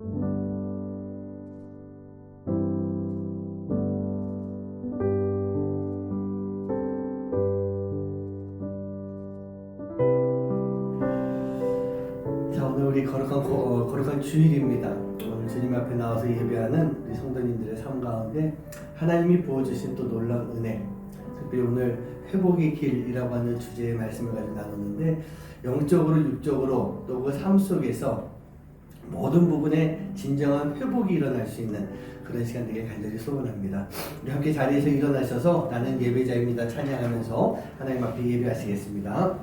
자, 오늘 우리 거룩한 주일입니다. 오늘 주님 앞에 나와서 예배하는 우리 성도님들의 삶 가운데 하나님이 부어주신 또 놀라운 은혜, 특별히 오늘 회복의 길이라고 하는 주제의 말씀을 가지고 나눴는데, 영적으로 육적으로 또 그 삶 속에서 모든 부분에 진정한 회복이 일어날 수 있는 그런 시간 되길 간절히 소원합니다. 우리 함께 자리에서 일어나셔서 나는 예배자입니다 찬양하면서 하나님 앞에 예배하시겠습니다.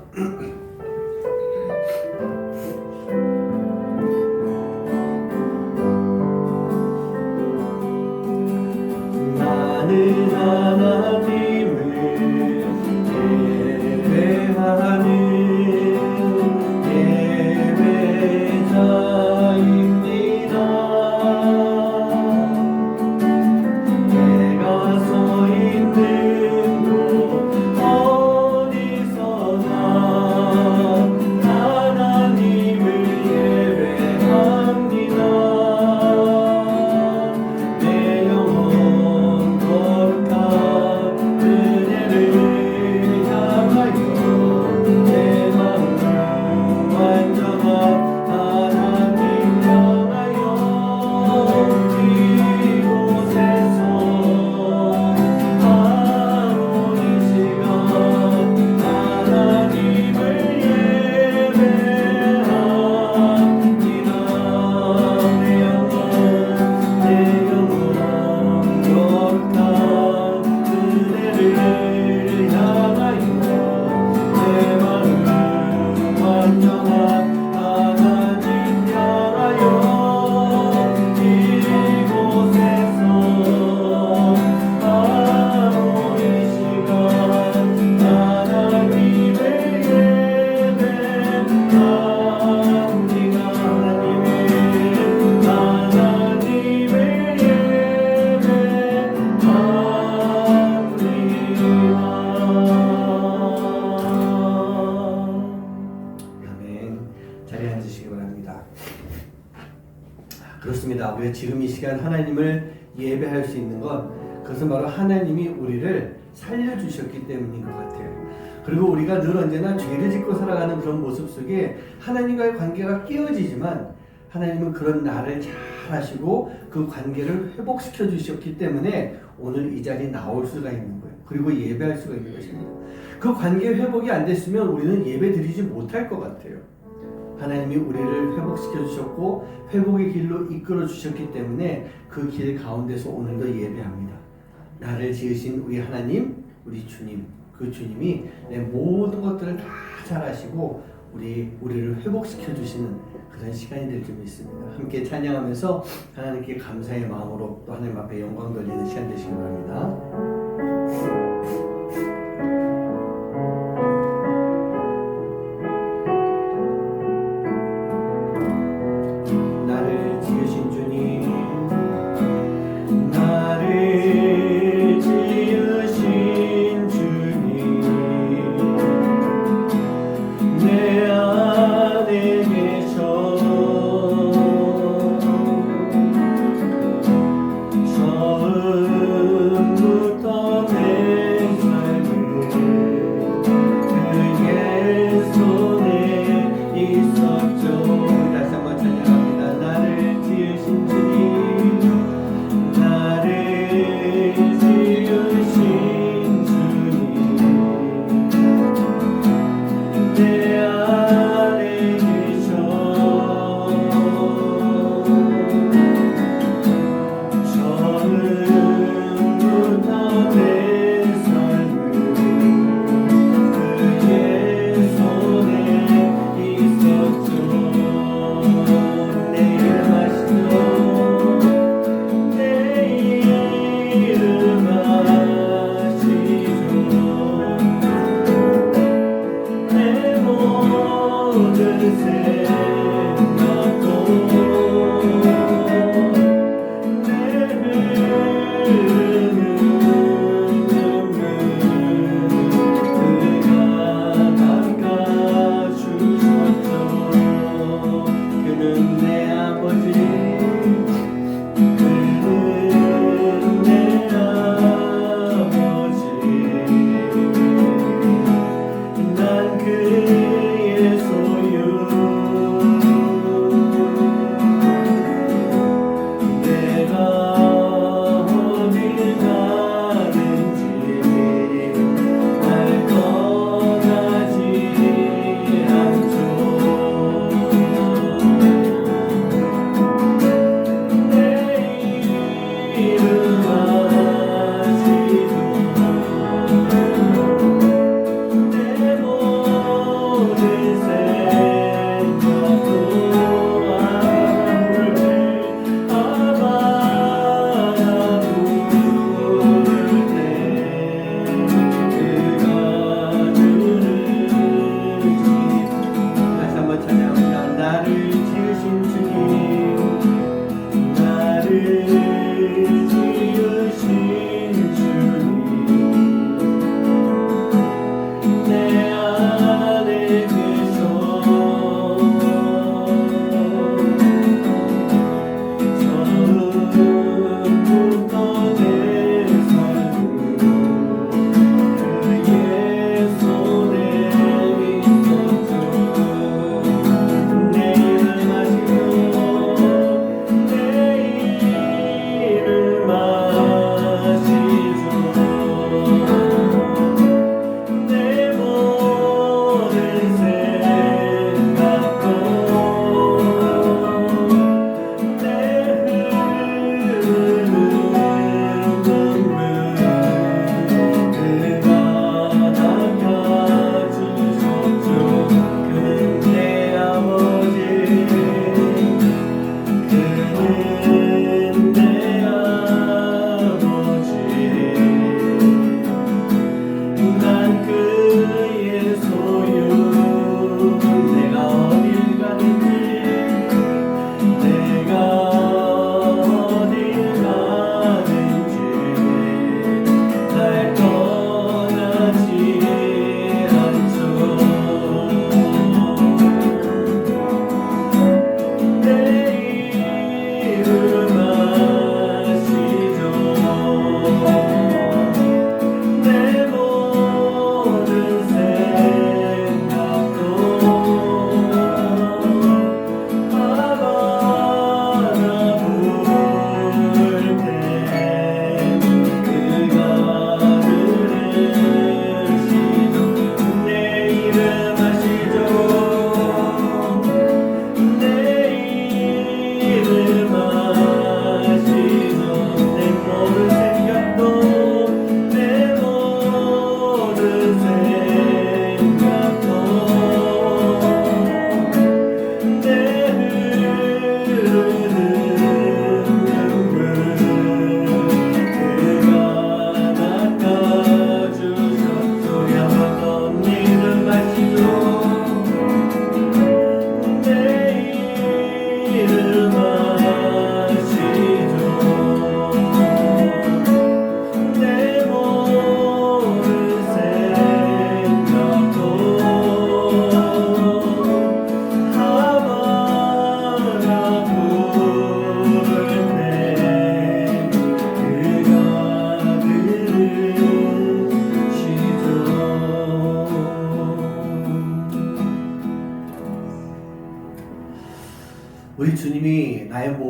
나는 하나님을 예배하는 예배자입니다. 내가 서 있는 곳 어디서나 하나님을 예배합니다. 내 영혼 거룩한 은혜를 향하여 내 마음을 완전한 하나님 향하여 이곳에서 바로 이 시간 하나님을 예배합니다. 내 영혼 거룩한 은혜를 향하여 내 마음을 완전한 하나님 향하여 이곳에서 바로 이 시간 하나님을 예배합니다. 아멘. 자리에 앉으시기 바랍니다. 그렇습니다. 우리가 지금 이 시간 하나님을 예배할 수 있는 것, 그것은 바로 하나님이 우리를 살려주셨기 때문인 것 같아요. 그리고 우리가 늘 언제나 죄를 짓고 살아가는 그런 모습 속에 하나님과의 관계가 깨어지지만, 하나님은 그런 나를 잘 아시고 그 관계를 회복시켜 주셨기 때문에 오늘 이 자리에 나올 수가 있는 거예요. 그리고 예배할 수가 있는 것입니다. 그 관계 회복이 안 됐으면 우리는 예배 드리지 못할 것 같아요. 하나님이 우리를 회복시켜 주셨고 회복의 길로 이끌어 주셨기 때문에 그 길 가운데서 오늘도 예배합니다. 나를 지으신 우리 하나님, 우리 주님, 그 주님이 내 모든 것들을 다 잘 아시고 우리를 회복시켜 주시는 그런 시간이 될 줄 믿습니다. 함께 찬양하면서 하나님께 감사의 마음으로 또 하나님 앞에 영광 돌리는 시간 되시기 바랍니다. 나를 지으신 주님, 나를 지으신 주님, 내 안에 계셔 처음부터 내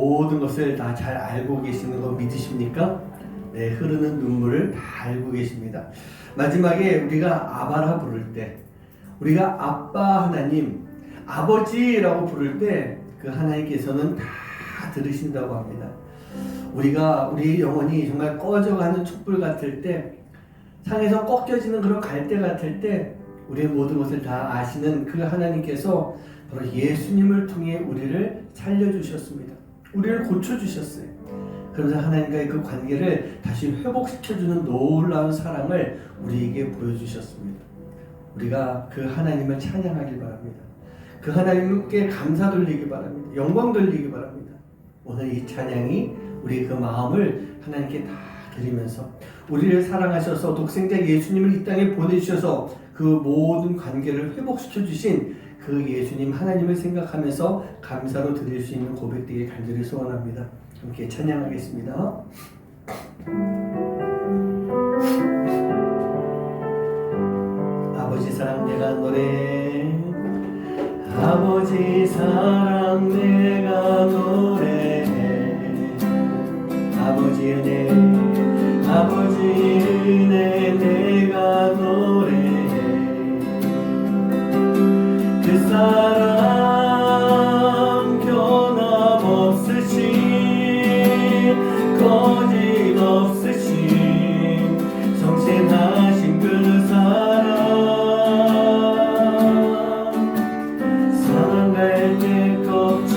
모든 것을 다 잘 알고 계시는 거 믿으십니까? 네, 흐르는 눈물을 다 알고 계십니다. 마지막에 우리가 아바라 부를 때, 우리가 아빠 하나님, 아버지라고 부를 때 그 하나님께서는 다 들으신다고 합니다. 우리 영혼이 정말 꺼져가는 촛불 같을 때, 상에서 꺾여지는 그런 갈대 같을 때 우리의 모든 것을 다 아시는 그 하나님께서 바로 예수님을 통해 우리를 살려주셨습니다. 우리를 고쳐주셨어요. 그러면서 하나님과의 그 관계를 다시 회복시켜주는 놀라운 사랑을 우리에게 보여주셨습니다. 우리가 그 하나님을 찬양하길 바랍니다. 그 하나님께 감사 돌리기 바랍니다. 영광 돌리기 바랍니다. 오늘 이 찬양이 우리의 그 마음을 하나님께 다 드리면서 우리를 사랑하셔서 독생자 예수님을 이 땅에 보내주셔서 그 모든 관계를 회복시켜 주신 그 예수님 하나님을 생각하면서 감사로 드릴 수 있는 고백되길 간절히 소원합니다. 함께 찬양하겠습니다. 아버지 사랑 내가 노래, 아버지 사랑 내가 노래해, 아버지 은혜, 아버지 은혜 내가 노래해. 그 사랑 변함없으신, 거짓없으신, 성실하신 그 사랑, 사랑할 때 꺾지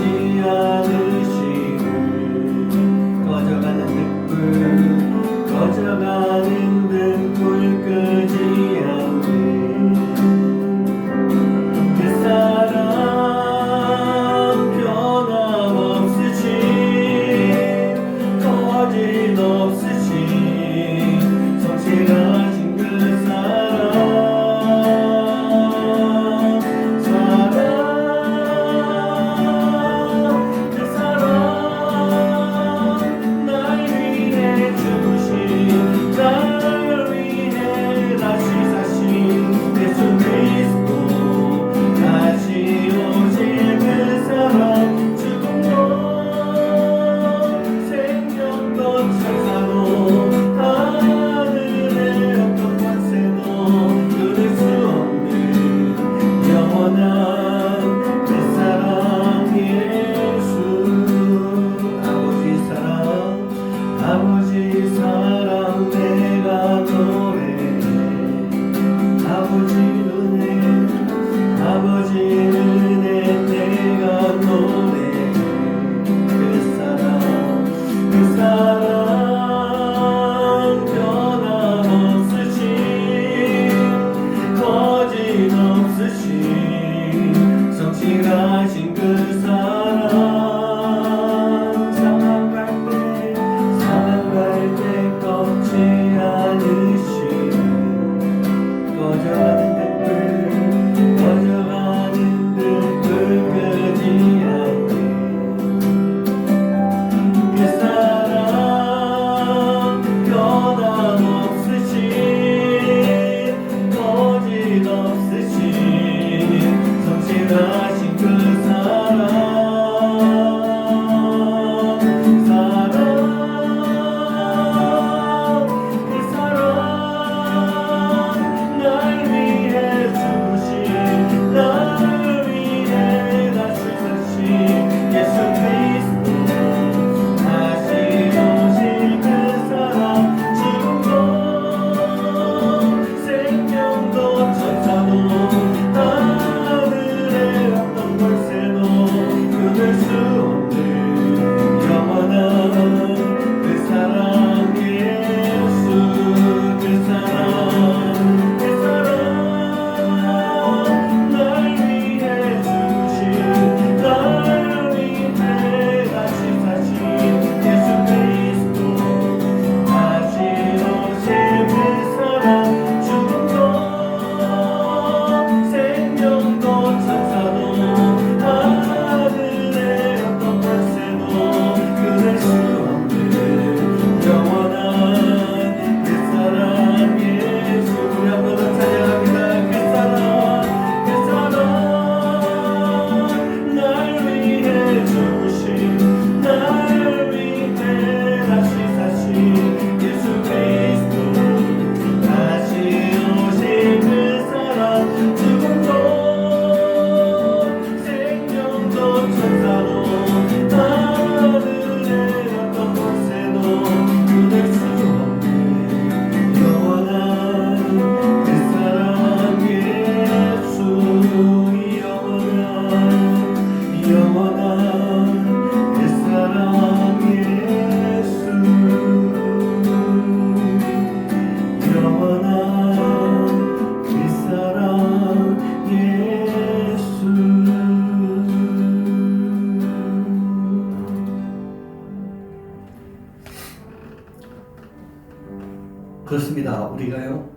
그렇습니다. 우리가요,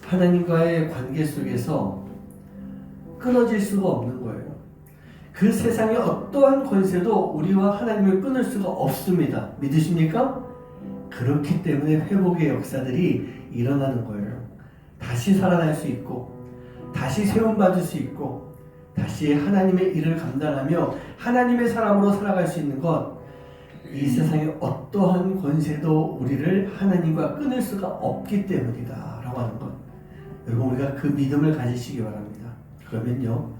하나님과의 관계 속에서 끊어질 수가 없는 거예요. 그 세상의 어떠한 권세도 우리와 하나님을 끊을 수가 없습니다. 믿으십니까? 그렇기 때문에 회복의 역사들이 일어나는 거예요. 다시 살아날 수 있고, 다시 세움받을 수 있고, 다시 하나님의 일을 감당하며 하나님의 사람으로 살아갈 수 있는 것, 이 세상의 어떠한 권세도 우리를 하나님과 끊을 수가 없기 때문이다 라고 하는 것, 여러분 우리가 그 믿음을 가지시기 바랍니다. 그러면요,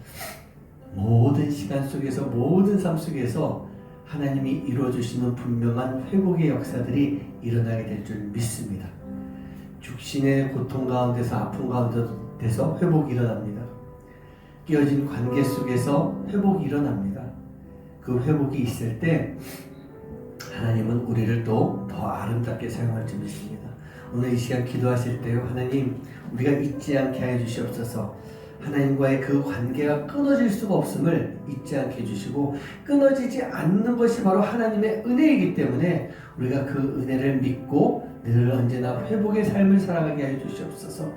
모든 시간 속에서, 모든 삶 속에서 하나님이 이루어주시는 분명한 회복의 역사들이 일어나게 될 줄 믿습니다. 육신의 고통 가운데서, 아픔 가운데서 회복이 일어납니다. 깨어진 관계 속에서 회복이 일어납니다. 그 회복이 있을 때 하나님은 우리를 또 더 아름답게 사용할 줄 믿습니다. 오늘 이 시간 기도하실 때요, 하나님 우리가 잊지 않게 하여 주시옵소서. 하나님과의 그 관계가 끊어질 수가 없음을 잊지 않게 해주시고, 끊어지지 않는 것이 바로 하나님의 은혜이기 때문에 우리가 그 은혜를 믿고 늘 언제나 회복의 삶을 살아가게 하여 주시옵소서.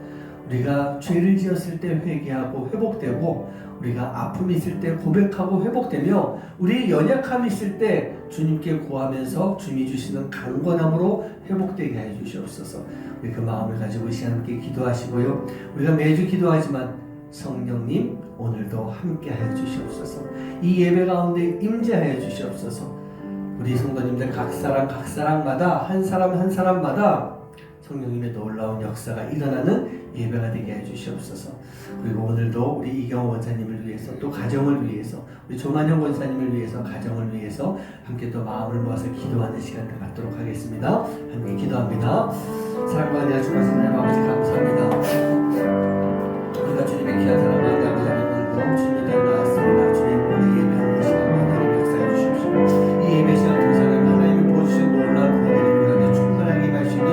우리가 죄를 지었을 때 회개하고 회복되고, 우리가 아픔이 있을 때 고백하고 회복되며, 우리 연약함이 있을 때 주님께 구하면서 주님이 주시는 강건함으로 회복되게 하여 주시옵소서. 우리 그 마음을 가지고 이 시간 함께 기도하시고요, 우리가 매주 기도하지만 성령님 오늘도 함께 하여 주시옵소서. 이 예배 가운데 임재하여 주시옵소서. 우리 성도님들 각 사람마다, 한 사람마다 성령님의 놀라운 역사가 일어나는 예배가 되게 해 주시옵소서. 그리고 오늘도 우리 이경호 원사님을 위해서, 또 가정을 위해서, 우리 조만영 원사님을 위해서, 가정을 위해서 함께 또 마음을 모아서 기도하는 시간을 갖도록 하겠습니다. 함께 기도합니다. 사랑과 은혜가 주신 하나님 아버지 감사합니다. 우리가 주님의 귀한 사랑과 은혜 아버지 하나님 주님의 딸 나왔습니다. 주님 오늘 예배하는 시간과 하나님 역사해 주십시오. 이 예배 시간 통해서 하나님이 부어주신 놀라운 은혜를 우리가 충분하게 임할 수 있는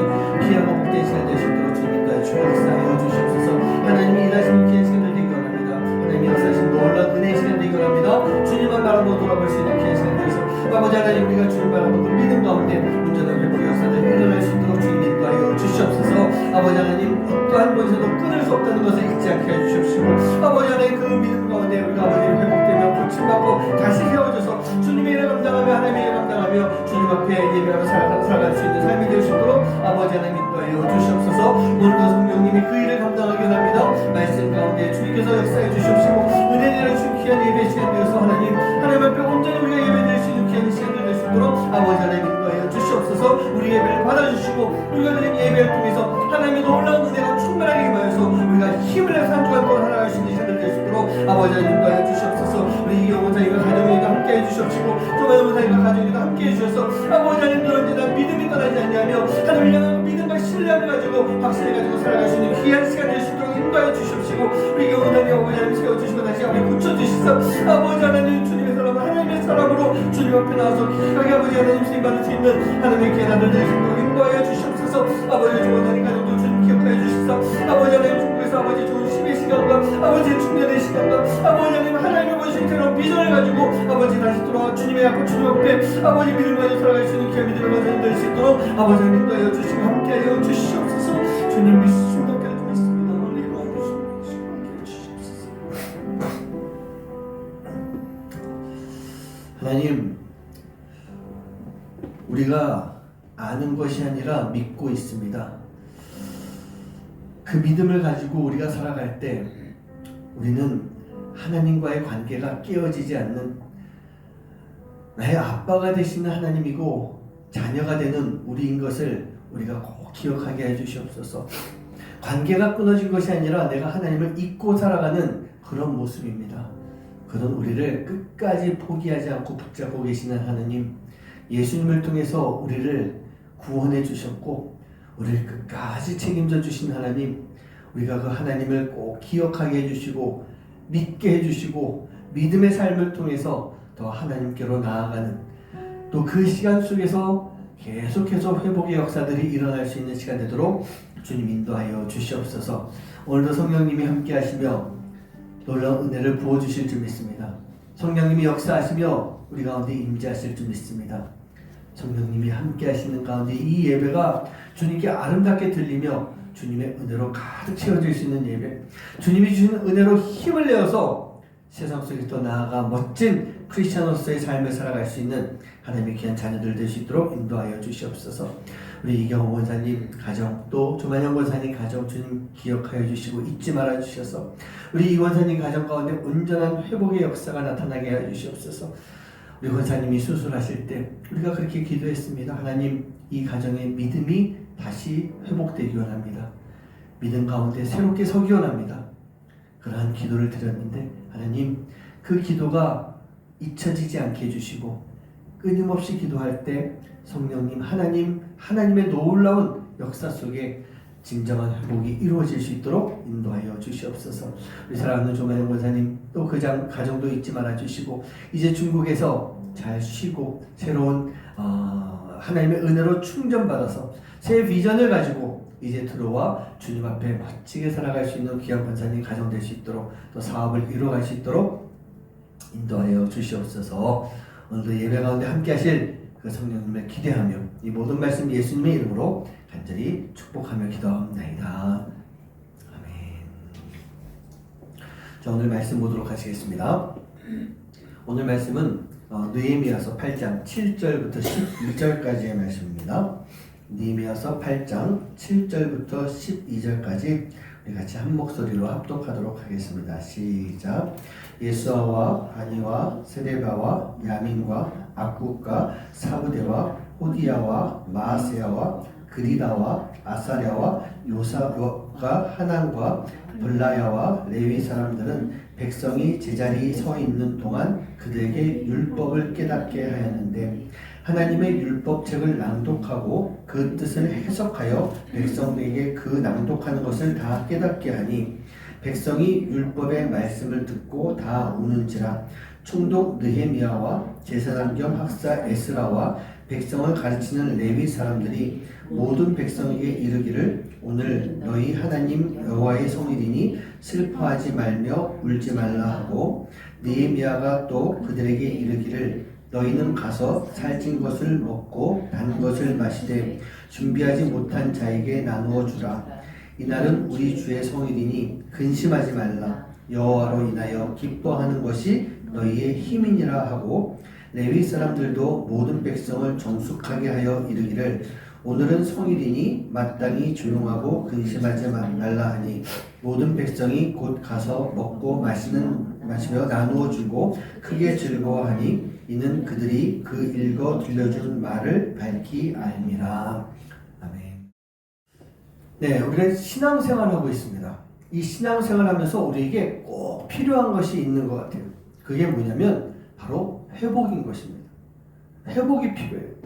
귀하고 복된 시간 되시도록 주님 따라 주 역사하여 주시옵소서. 하나님이 일하시는 귀한 시간을 되기 원합니다. 하나님이 역사하신 놀라운 은혜의 시간 되기 원합니다. 주님만 바라보고 돌아볼 수 있는 귀한 시간 되셔서 아버지 하나님, 우리가 주님 바라보고 그 믿음 가운데 온전한 회복의 역사들이 일어날 수 있도록 주님 인도하여 주시옵소서. 아버지 하나님, 어떠한 곳에서도 끊을 수 없다는 것을 잊지 않게 해주십시오. 아버지 하나님, 그 믿음 가운데 우리가 아버지를 회복되며 고침받고 다시 세워져서 주님의 일을 감당하며 하나님의 일을 감당하며 주님 앞에 예배하며 살아갈 수 있는 삶이 될 수 있도록 아버지 하나님 인도하여 주시옵소서. 오늘도 성령님이 그 일을 감당하게 합니다. 말씀 가운데 주님께서 역사해 주시옵시고, 은혜 내려주신 귀한 예배 시간 되어서 하나님 앞에 온전히 우리가 예배드릴 수 있는 귀한 시간을 될 수 있도록 아버지 하나님 인도하여 주시옵소서. 우리 예배를 받아주시고, 우리가 드린 예배를 통해서 하나님의 놀라운 은혜가 충만하게 임하여서 우리가 힘을 내서 한 주간 동안 살아갈 수 있는 시간을 될 수 있도록 아버지 하나님 인도하여 주시옵소서. 우리 이경호 원사님과 가정에도 함께 해주시옵시고, 조만영 원사님과 가정에도 함께 해주셔서 아버지 하나님, 늘 언제나 믿음이 떠나지 않냐며 하나님을 향한 믿음과 신뢰를 가지고 확신을 가지고 살아갈 수 있는 귀한 시간 될 수 있도록 인도하여 주시옵시고, 우리 이경호 원사님 아버지 하나님 세워주시고 다시 앞에 붙여주시서 아버지 하나님 주님의 사람, 하나님의 사람으로 주님 앞에 나와서 기하게 아버지 하나님 쓰임받을 수 있는 하나님의 귀한 아들 될 수 있도록 인도하여 주시옵소서. 아버지 좋은 하나님 가정도 주님 기억하여 주시소. 아버지 하나님 중국에서 아버지 좋은 심의 시간과 아버지의 충전의 시간과 아버지 하나님 하나님의 보신 새로운 비전을 가지고 아버지 다시 돌아와 주님의 앞에, 주님 앞에 아버지 믿음을 가지고 살아갈 수 있는 귀한 믿음을 가지고 될 수 있도록 아버지 하나님 인도하여 주시고 함께하여 주시옵소서. 주님 믿습니다. 하나님, 우리가 아는 것이 아니라 믿고 있습니다. 그 믿음을 가지고 우리가 살아갈 때 우리는 하나님과의 관계가 깨어지지 않는 나의 아빠가 되시는 하나님이고 자녀가 되는 우리인 것을 우리가 꼭 기억하게 해주시옵소서. 관계가 끊어진 것이 아니라 내가 하나님을 잊고 살아가는 그런 모습입니다. 그런 우리를 끝까지 포기하지 않고 붙잡고 계시는 하나님, 예수님을 통해서 우리를 구원해 주셨고 우리를 끝까지 책임져 주신 하나님, 우리가 그 하나님을 꼭 기억하게 해주시고 믿게 해주시고 믿음의 삶을 통해서 더 하나님께로 나아가는, 또 그 시간 속에서 계속해서 회복의 역사들이 일어날 수 있는 시간 되도록 주님 인도하여 주시옵소서. 오늘도 성령님이 함께 하시며 놀라운 은혜를 부어주실 줄 믿습니다. 성령님이 역사하시며 우리 가운데 임재하실 줄 믿습니다. 성령님이 함께 하시는 가운데 이 예배가 주님께 아름답게 들리며 주님의 은혜로 가득 채워질 수 있는 예배, 주님이 주시는 은혜로 힘을 내어서 세상 속에 더 나아가 멋진 크리스찬으로서의 삶을 살아갈 수 있는 하나님의 귀한 자녀들 될 수 있도록 인도하여 주시옵소서. 우리 이경호 권사님 가정, 또 조만영 권사님 가정 주님 기억하여 주시고 잊지 말아 주셔서 우리 이 권사님 가정 가운데 온전한 회복의 역사가 나타나게 하여 주시옵소서. 우리 권사님이 수술하실 때 우리가 그렇게 기도했습니다. 하나님, 이 가정의 믿음이 다시 회복되기 원합니다. 믿음 가운데 새롭게 서기 원합니다. 그러한 기도를 드렸는데 하나님, 그 기도가 잊혀지지 않게 해주시고 끊임없이 기도할 때 성령님, 하나님의 놀라운 역사 속에 진정한 회복이 이루어질 수 있도록 인도하여 주시옵소서. 우리 사랑하는 조만영 권사님, 또 그 가정도 잊지 말아 주시고 이제 중국에서 잘 쉬고 새로운 하나님의 은혜로 충전받아서 새 비전을 가지고 이제 들어와 주님 앞에 멋지게 살아갈 수 있는 귀한 권사님 가정 될 수 있도록, 또 사업을 이루어갈 수 있도록 인도하여 주시옵소서. 오늘도 예배 가운데 함께 하실 그 성령님을 기대하며 이 모든 말씀 예수님의 이름으로 간절히 축복하며 기도합니다. 아멘. 자, 오늘 말씀 보도록 하시겠습니다. 오늘 말씀은 느헤미야서 8장 7절부터 12절까지의 말씀입니다. 느헤미야서 8장 7절부터 12절까지 우리 같이 한 목소리로 합독하도록 하겠습니다. 시작. 예수아와 바니와 세레바와 야민과 악국과 사부대와 호디야와 마아세야와 그리다와 아사랴와 요사가 하난과 블라야와 레위 사람들은 백성이 제자리에 서 있는 동안 그들에게 율법을 깨닫게 하였는데 하나님의 율법책을 낭독하고 그 뜻을 해석하여 백성에게 그 낭독하는 것을 다 깨닫게 하니 백성이 율법의 말씀을 듣고 다 우는지라. 총독 느헤미야와 제사장 겸 학사 에스라와 백성을 가르치는 레위 사람들이 모든 백성에게 이르기를 오늘 너희 하나님 여호와의 성일이니 슬퍼하지 말며 울지 말라 하고, 느헤미야가 또 그들에게 이르기를 너희는 가서 살찐 것을 먹고 단 것을 마시되 준비하지 못한 자에게 나누어 주라. 이날은 우리 주의 성일이니 근심하지 말라. 여호와로 인하여 기뻐하는 것이 너희의 힘이니라 하고, 레위 사람들도 모든 백성을 정숙하게 하여 이르기를 오늘은 성일이니 마땅히 조용하고 근심하지 말라 하니 모든 백성이 곧 가서 먹고 마시며 나누어 주고 크게 즐거워하니 이는 그들이 그 읽어 들려준 말을 밝히 알미라. 아멘. 네, 우리가 신앙생활을 하고 있습니다. 이 신앙생활을 하면서 우리에게 꼭 필요한 것이 있는 것 같아요. 그게 뭐냐면 바로 회복인 것입니다. 회복이 필요해요.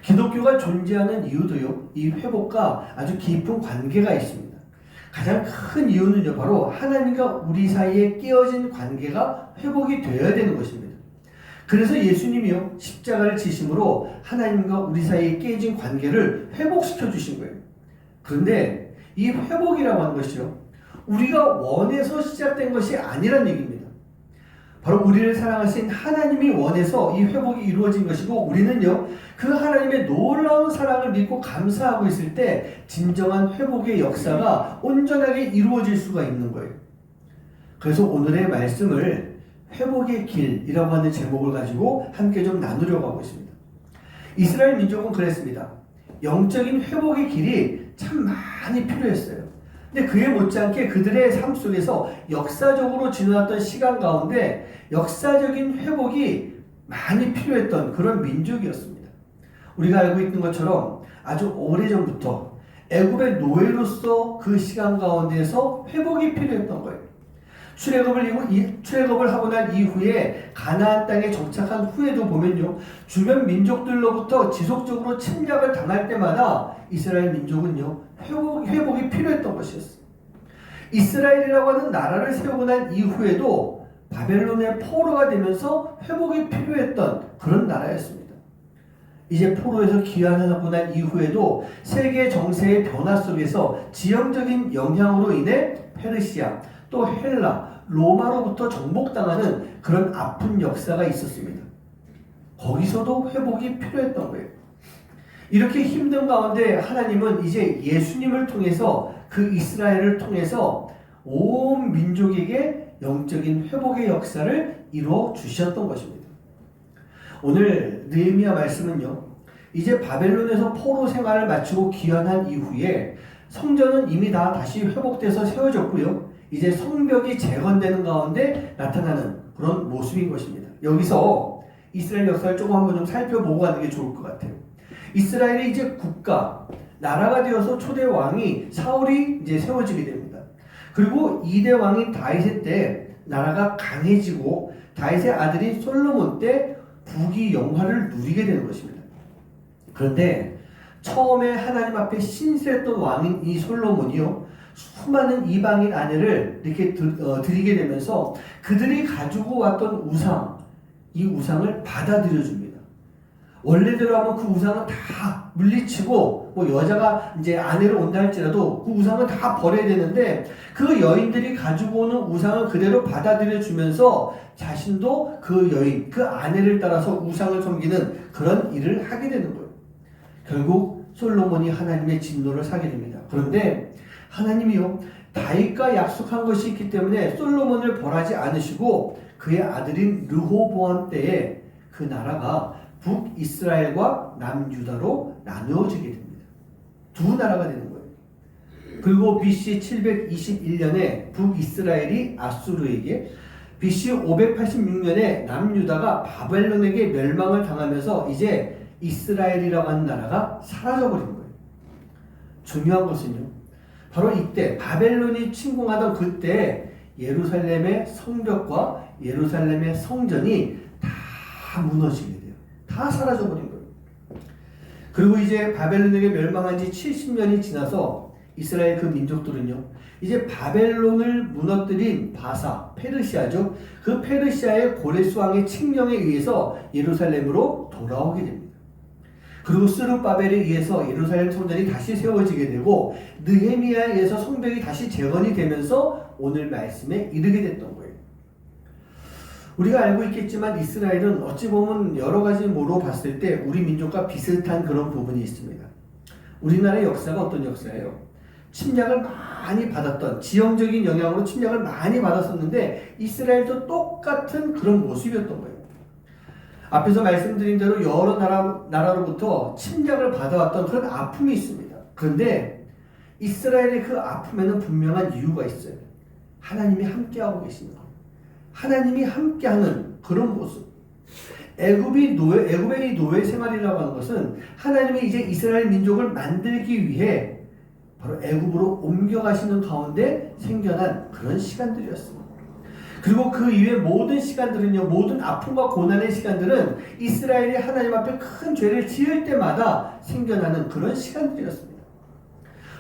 기독교가 존재하는 이유도요, 이 회복과 아주 깊은 관계가 있습니다. 가장 큰 이유는요, 바로 하나님과 우리 사이에 깨어진 관계가 회복이 되어야 되는 것입니다. 그래서 예수님이요, 십자가를 지심으로 하나님과 우리 사이에 깨진 관계를 회복시켜 주신 거예요. 그런데 이 회복이라고 하는 것이요, 우리가 원해서 시작된 것이 아니란 얘기입니다. 바로 우리를 사랑하신 하나님이 원해서 이 회복이 이루어진 것이고, 우리는요 그 하나님의 놀라운 사랑을 믿고 감사하고 있을 때 진정한 회복의 역사가 온전하게 이루어질 수가 있는 거예요. 그래서 오늘의 말씀을 회복의 길이라고 하는 제목을 가지고 함께 좀 나누려고 하고 있습니다. 이스라엘 민족은 그랬습니다. 영적인 회복의 길이 참 많이 필요했어요. 근데 그에 못지않게 그들의 삶 속에서 역사적으로 지나왔던 시간 가운데 역사적인 회복이 많이 필요했던 그런 민족이었습니다. 우리가 알고 있는 것처럼 아주 오래전부터 애굽의 노예로서 그 시간 가운데서 회복이 필요했던 거예요. 출애굽을 하고 난 이후에 가나안 땅에 정착한 후에도 보면요, 주변 민족들로부터 지속적으로 침략을 당할 때마다 이스라엘 민족은요 회복이 필요했던 것이었어요. 이스라엘이라고 하는 나라를 세우고 난 이후에도 바벨론의 포로가 되면서 회복이 필요했던 그런 나라였습니다. 이제 포로에서 귀환하고 난 이후에도 세계 정세의 변화 속에서 지형적인 영향으로 인해 페르시아, 또 헬라, 로마로부터 정복당하는 그런 아픈 역사가 있었습니다. 거기서도 회복이 필요했던 거예요. 이렇게 힘든 가운데 하나님은 이제 예수님을 통해서 그 이스라엘을 통해서 온 민족에게 영적인 회복의 역사를 이루어 주셨던 것입니다. 오늘 느헤미야 말씀은요, 이제 바벨론에서 포로 생활을 마치고 귀환한 이후에 성전은 이미 다 다시 회복돼서 세워졌고요, 이제 성벽이 재건되는 가운데 나타나는 그런 모습인 것입니다. 여기서 이스라엘 역사를 조금 한번 좀 살펴보고 가는 게 좋을 것 같아요. 이스라엘이 이제 국가, 나라가 되어서 초대 왕이 사울이 이제 세워지게 됩니다. 그리고 2대 왕인 다윗의 때 나라가 강해지고 다윗의 아들인 솔로몬 때 북이 영화를 누리게 되는 것입니다. 그런데 처음에 하나님 앞에 신실했던 왕인 이 솔로몬이요, 수많은 이방인 아내를 이렇게 드리게 되면서 그들이 가지고 왔던 우상, 이 우상을 받아들여 줍니다. 원래대로 하면 그 우상은 다 물리치고 뭐 여자가 이제 아내로 온다 할지라도 그 우상은 다 버려야 되는데 그 여인들이 가지고 오는 우상을 그대로 받아들여 주면서 자신도 그 여인, 그 아내를 따라서 우상을 섬기는 그런 일을 하게 되는 거예요. 결국 솔로몬이 하나님의 진노를 사게 됩니다. 그런데 하나님이요, 다윗과 약속한 것이 있기 때문에 솔로몬을 벌하지 않으시고 그의 아들인 르호보암 때에 그 나라가 북이스라엘과 남유다로 나누어지게 됩니다. 두 나라가 되는 거예요. 그리고 BC 721년에 북이스라엘이 아수르에게, BC 586년에 남유다가 바벨론에게 멸망을 당하면서 이제 이스라엘이라고 하는 나라가 사라져버린 거예요. 중요한 것은요, 바로 이때 바벨론이 침공하던 그때 예루살렘의 성벽과 예루살렘의 성전이 다 무너지게 돼요. 다 사라져버린 거예요. 그리고 이제 바벨론에게 멸망한 지 70년이 지나서 이스라엘 그 민족들은요, 이제 바벨론을 무너뜨린 바사, 페르시아죠. 그 페르시아의 고레스 왕의 칙령에 의해서 예루살렘으로 돌아오게 됩니다. 그리고 스룹바벨에 의해서 예루살렘 성전이 다시 세워지게 되고 느헤미야에 의해서 성벽이 다시 재건이 되면서 오늘 말씀에 이르게 됐던 거예요. 우리가 알고 있겠지만 이스라엘은 어찌 보면 여러 가지로 봤을 때 우리 민족과 비슷한 그런 부분이 있습니다. 우리나라의 역사가 어떤 역사예요? 침략을 많이 받았던, 지형적인 영향으로 침략을 많이 받았었는데 이스라엘도 똑같은 그런 모습이었던 거예요. 앞에서 말씀드린 대로 여러 나라로부터 침략을 받아왔던 그런 아픔이 있습니다. 그런데 이스라엘의 그 아픔에는 분명한 이유가 있어요. 하나님이 함께하고 계시는 것. 하나님이 함께하는 그런 모습. 애굽의 노예 생활이라고 하는 것은 하나님이 이제 이스라엘 민족을 만들기 위해 바로 애굽으로 옮겨가시는 가운데 생겨난 그런 시간들이었습니다. 그리고 그 이후의 모든 시간들은요, 모든 아픔과 고난의 시간들은 이스라엘이 하나님 앞에 큰 죄를 지을 때마다 생겨나는 그런 시간들이었습니다.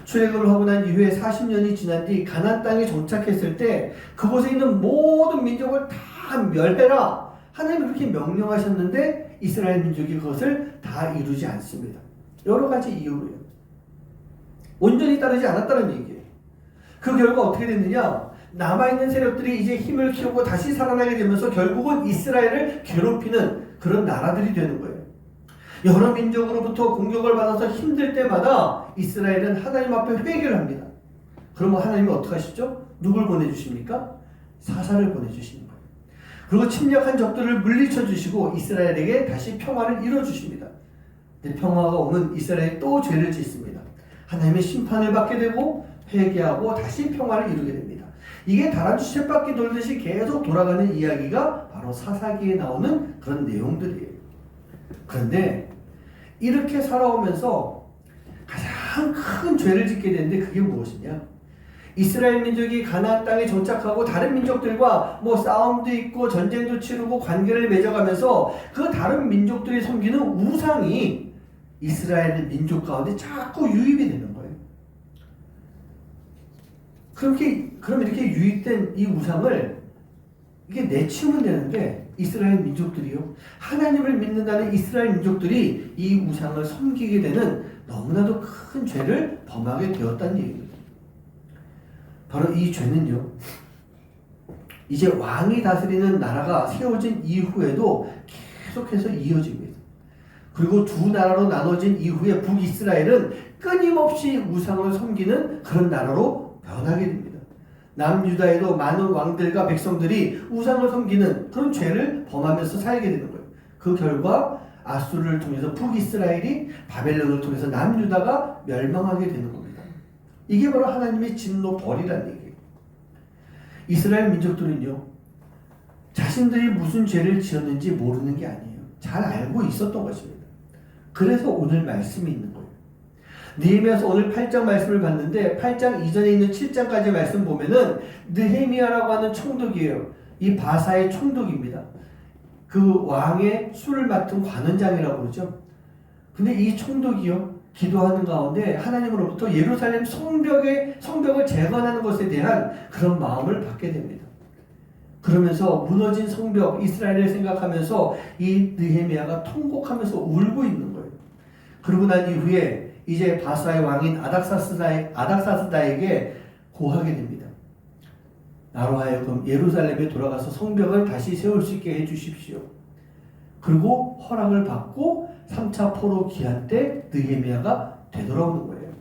출애굽을 하고 난 이후에 40년이 지난 뒤 가나안 땅에 정착했을 때 그곳에 있는 모든 민족을 다 멸해라, 하나님이 그렇게 명령하셨는데 이스라엘 민족이 그것을 다 이루지 않습니다. 여러 가지 이유로요. 온전히 따르지 않았다는 얘기예요. 그 결과 어떻게 됐느냐? 남아있는 세력들이 이제 힘을 키우고 다시 살아나게 되면서 결국은 이스라엘을 괴롭히는 그런 나라들이 되는 거예요. 여러 민족으로부터 공격을 받아서 힘들 때마다 이스라엘은 하나님 앞에 회개를 합니다. 그러면 하나님이 어떻게 하시죠? 누굴 보내주십니까? 사사를 보내주시는 거예요. 그리고 침략한 적들을 물리쳐 주시고 이스라엘에게 다시 평화를 이뤄주십니다. 근데 평화가 오면 이스라엘이 또 죄를 짓습니다. 하나님의 심판을 받게 되고 회개하고 다시 평화를 이루게 됩니다. 이게 다람쥐 쳇바퀴 돌듯이 계속 돌아가는 이야기가 바로 사사기에 나오는 그런 내용들이에요. 그런데 이렇게 살아오면서 가장 큰 죄를 짓게 되는데 그게 무엇이냐? 이스라엘 민족이 가나안 땅에 정착하고 다른 민족들과 뭐 싸움도 있고 전쟁도 치르고 관계를 맺어가면서 그 다른 민족들이 섬기는 우상이 이스라엘 민족 가운데 자꾸 유입이 되는 거예요. 그럼 이렇게 유입된 이 우상을 이게 내치우면 되는데 이스라엘 민족들이요, 하나님을 믿는다는 이스라엘 민족들이 이 우상을 섬기게 되는 너무나도 큰 죄를 범하게 되었다는 얘기입니다. 바로 이 죄는요, 이제 왕이 다스리는 나라가 세워진 이후에도 계속해서 이어집니다. 그리고 두 나라로 나눠진 이후에 북이스라엘은 끊임없이 우상을 섬기는 그런 나라로 변하게 됩니다. 남유다에도 많은 왕들과 백성들이 우상을 섬기는 그런 죄를 범하면서 살게 되는 거예요. 그 결과 아수르를 통해서 북이스라엘이 바벨론을 통해서 남유다가 멸망하게 되는 겁니다. 이게 바로 하나님의 진노 벌이라는 얘기예요. 이스라엘 민족들은요, 자신들이 무슨 죄를 지었는지 모르는 게 아니에요. 잘 알고 있었던 것입니다. 그래서 오늘 말씀이 있는 거예요. 느헤미야서 오늘 8장 말씀을 봤는데 8장 이전에 있는 7장까지 말씀 보면은 느헤미야라고 하는 총독이에요. 이 바사의 총독입니다. 그 왕의 술을 맡은 관원장이라고 그러죠. 근데 이 총독이요, 기도하는 가운데 하나님으로부터 예루살렘 성벽을 재건하는 것에 대한 그런 마음을 받게 됩니다. 그러면서 무너진 성벽 이스라엘을 생각하면서 이 느헤미야가 통곡하면서 울고 있는 거예요. 그러고 난 이후에 이제 바사의 왕인 아닥사스다에게 고하게 됩니다. 나로 하여금 예루살렘에 돌아가서 성벽을 다시 세울 수 있게 해주십시오. 그리고 허락을 받고 3차 포로 귀환 때 느헤미야가 되돌아오는 거예요.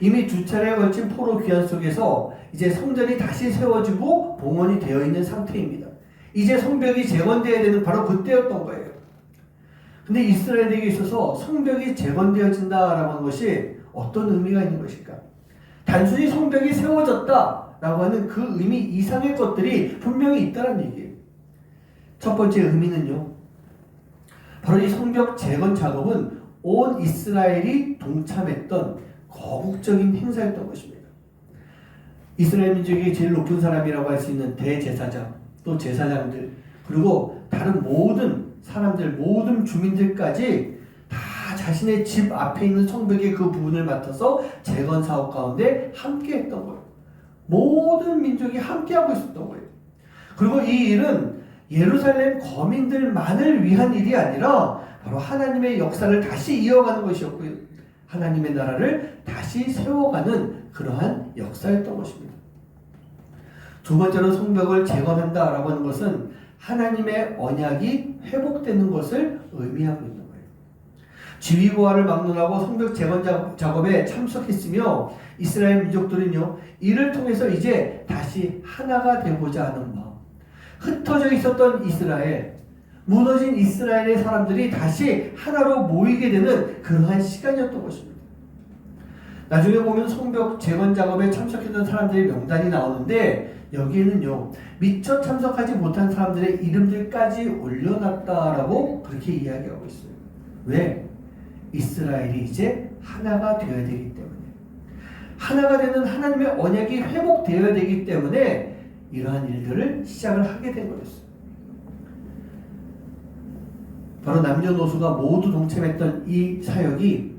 이미 두 차례에 걸친 포로 귀환 속에서 이제 성전이 다시 세워지고 봉헌이 되어 있는 상태입니다. 이제 성벽이 재건되어야 되는 바로 그때였던 거예요. 근데 이스라엘에게 있어서 성벽이 재건되어진다라고 하는 것이 어떤 의미가 있는 것일까? 단순히 성벽이 세워졌다라고 하는 그 의미 이상의 것들이 분명히 있다는 얘기예요. 첫 번째 의미는요, 바로 이 성벽 재건 작업은 온 이스라엘이 동참했던 거국적인 행사였던 것입니다. 이스라엘 민족의 제일 높은 사람이라고 할 수 있는 대제사장, 또 제사장들, 그리고 다른 모든 사람들, 모든 주민들까지 다 자신의 집 앞에 있는 성벽의 그 부분을 맡아서 재건 사업 가운데 함께 했던 거예요. 모든 민족이 함께 하고 있었던 거예요. 그리고 이 일은 예루살렘 거민들만을 위한 일이 아니라 바로 하나님의 역사를 다시 이어가는 것이었고요. 하나님의 나라를 다시 세워가는 그러한 역사였던 것입니다. 두 번째로 성벽을 재건한다라고 하는 것은 하나님의 언약이 회복되는 것을 의미하고 있는 거예요. 지위고하를 막론하고 성벽 재건 작업에 참석했으며 이스라엘 민족들은요, 이를 통해서 이제 다시 하나가 되고자 하는 마음, 흩어져 있었던 이스라엘, 무너진 이스라엘의 사람들이 다시 하나로 모이게 되는 그러한 시간이었던 것입니다. 나중에 보면 성벽 재건 작업에 참석했던 사람들의 명단이 나오는데 여기에는요, 미처 참석하지 못한 사람들의 이름들까지 올려놨다라고 그렇게 이야기하고 있어요. 왜? 이스라엘이 이제 하나가 되어야 되기 때문에, 하나가 되는 하나님의 언약이 회복되어야 되기 때문에 이러한 일들을 시작을 하게 된 거였어요. 바로 남녀노소가 모두 동참했던 이 사역이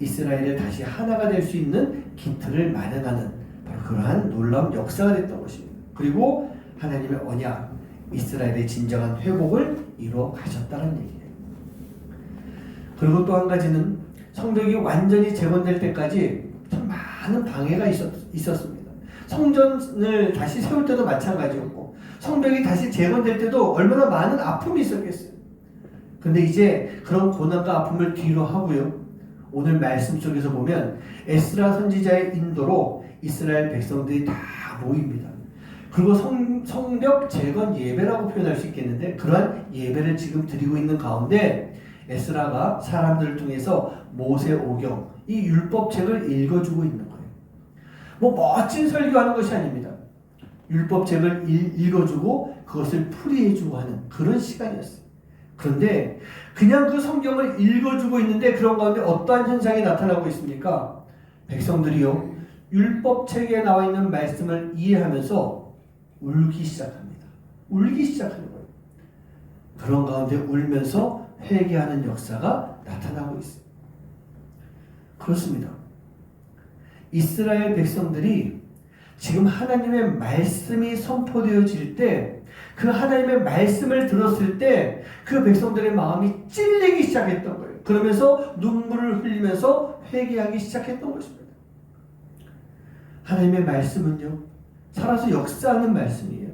이스라엘을 다시 하나가 될 수 있는 기틀을 마련하는 바로 그러한 놀라운 역사가 됐던 것입니다. 그리고 하나님의 언약, 이스라엘의 진정한 회복을 이루어 가셨다는 얘기예요. 그리고 또 한 가지는 성벽이 완전히 재건될 때까지 참 많은 방해가 있었습니다. 성전을 다시 세울 때도 마찬가지였고, 성벽이 다시 재건될 때도 얼마나 많은 아픔이 있었겠어요. 근데 이제 그런 고난과 아픔을 뒤로 하고요, 오늘 말씀 속에서 보면 에스라 선지자의 인도로 이스라엘 백성들이 다 모입니다. 그리고 성벽 재건 예배라고 표현할 수 있겠는데, 그러한 예배를 지금 드리고 있는 가운데 에스라가 사람들을 통해서 모세오경, 이 율법책을 읽어주고 있는 거예요. 뭐 멋진 설교하는 것이 아닙니다. 율법책을 읽어주고 그것을 풀이해주고 하는 그런 시간이었어요. 그런데 그냥 그 성경을 읽어주고 있는데 그런 가운데 어떠한 현상이 나타나고 있습니까? 백성들이요, 율법책에 나와 있는 말씀을 이해하면서 울기 시작합니다. 울기 시작하는 거예요. 그런 가운데 울면서 회개하는 역사가 나타나고 있어요. 그렇습니다. 이스라엘 백성들이 지금 하나님의 말씀이 선포되어질 때, 그 하나님의 말씀을 들었을 때 그 백성들의 마음이 찔리기 시작했던 거예요. 그러면서 눈물을 흘리면서 회개하기 시작했던 것입니다. 하나님의 말씀은요, 살아서 역사하는 말씀이에요.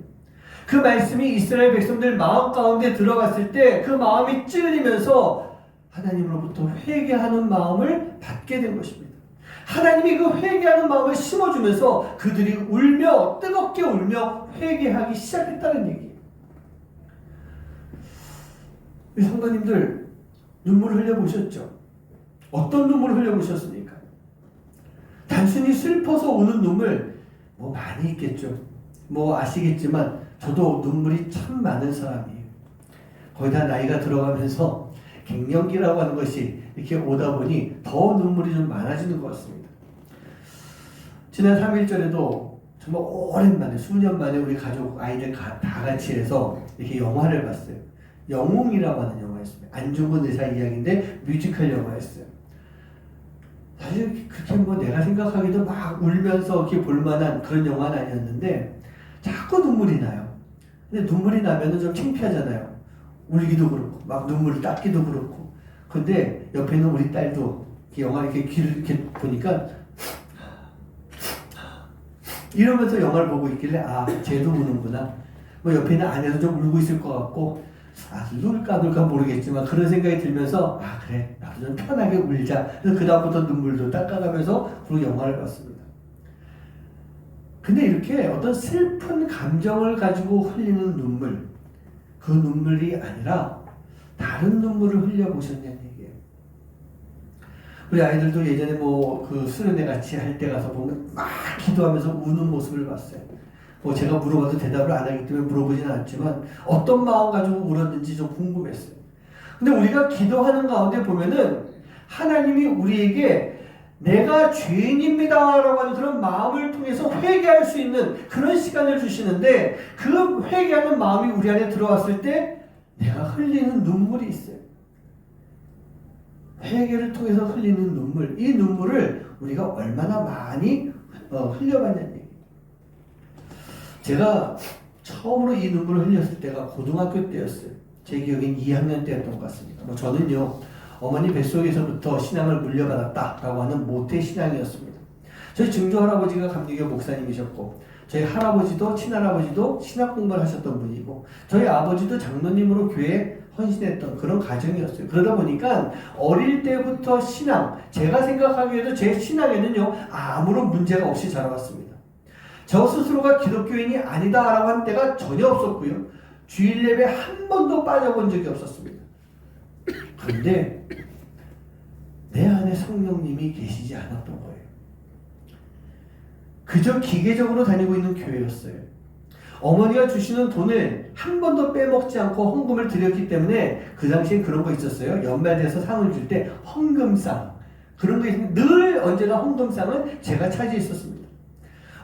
그 말씀이 이스라엘 백성들 마음 가운데 들어갔을 때 그 마음이 찔리면서 하나님으로부터 회개하는 마음을 받게 된 것입니다. 하나님이 그 회개하는 마음을 심어주면서 그들이 울며 뜨겁게 울며 회개하기 시작했다는 얘기예요. 우리 성도님들 눈물을 흘려보셨죠? 어떤 눈물을 흘려보셨습니까? 단순히 슬퍼서 우는 눈물 많이 있겠죠. 아시겠지만 저도 눈물이 참 많은 사람이에요. 거의 다 나이가 들어가면서 갱년기라고 하는 것이 이렇게 오다 보니 더 눈물이 좀 많아지는 것 같습니다. 지난 3.1절에도 정말 오랜만에 수년 만에 우리 가족 아이들 다 같이 해서 이렇게 영화를 봤어요. 영웅이라고 하는 영화였습니다. 안중근 의사 이야기인데 뮤지컬 영화였어요. 사실 그렇게 내가 생각하기도 막 울면서 이렇게 볼만한 그런 영화는 아니었는데 자꾸 눈물이 나요. 근데 눈물이 나면은 좀 창피하잖아요. 울기도 그렇고 막 눈물을 닦기도 그렇고. 근데 옆에 있는 우리 딸도 영화 이렇게 귀를 이렇게 보니까 이러면서 영화를 보고 있길래 쟤도 우는구나. 옆에 있는 아내도 좀 울고 있을 것 같고 울까 모르겠지만 그런 생각이 들면서 그래 나도 좀 편하게 울자. 그래서 그다음부터 눈물도 닦아가면서 그리고 영화를 봤습니다. 근데 이렇게 어떤 슬픈 감정을 가지고 흘리는 눈물, 그 눈물이 아니라 다른 눈물을 흘려보셨냐는 얘기예요. 우리 아이들도 예전에 그 수련회 같이 할 때 가서 보면 막 기도하면서 우는 모습을 봤어요. 제가 물어봐도 대답을 안 하기 때문에 물어보진 않았지만 어떤 마음 가지고 울었는지 좀 궁금했어요. 근데 우리가 기도하는 가운데 보면은 하나님이 우리에게 내가 죄인입니다 라고 하는 그런 마음을 통해서 회개할 수 있는 그런 시간을 주시는데 그 회개하는 마음이 우리 안에 들어왔을 때 내가 흘리는 눈물이 있어요. 회개를 통해서 흘리는 눈물, 이 눈물을 우리가 얼마나 많이 흘려봤냐는 얘기예요. 제가 처음으로 이 눈물을 흘렸을 때가 고등학교 때였어요. 제 기억엔 2학년 때였던 것 같습니다. 저는요, 어머니 뱃속에서부터 신앙을 물려받았다라고 하는 모태 신앙이었습니다. 저희 증조할아버지가 감리교 목사님이셨고 저희 할아버지도 친할아버지도 신학 공부를 하셨던 분이고 저희 아버지도 장로님으로 교회에 헌신했던 그런 가정이었어요. 그러다 보니까 어릴 때부터 신앙, 제가 생각하기에도 제 신앙에는요 아무런 문제가 없이 자라왔습니다. 저 스스로가 기독교인이 아니다라고 한 때가 전혀 없었고요. 주일 예배 한 번도 빠져본 적이 없었습니다. 그런데 내 안에 성령님이 계시지 않았던 거예요. 그저 기계적으로 다니고 있는 교회였어요. 어머니가 주시는 돈을 한 번도 빼먹지 않고 헌금을 드렸기 때문에 그 당시엔 그런 거 있었어요. 연말 돼서 상을 줄 때 헌금상 그런 거 있으면 늘 언제나 헌금상은 제가 차지했었습니다.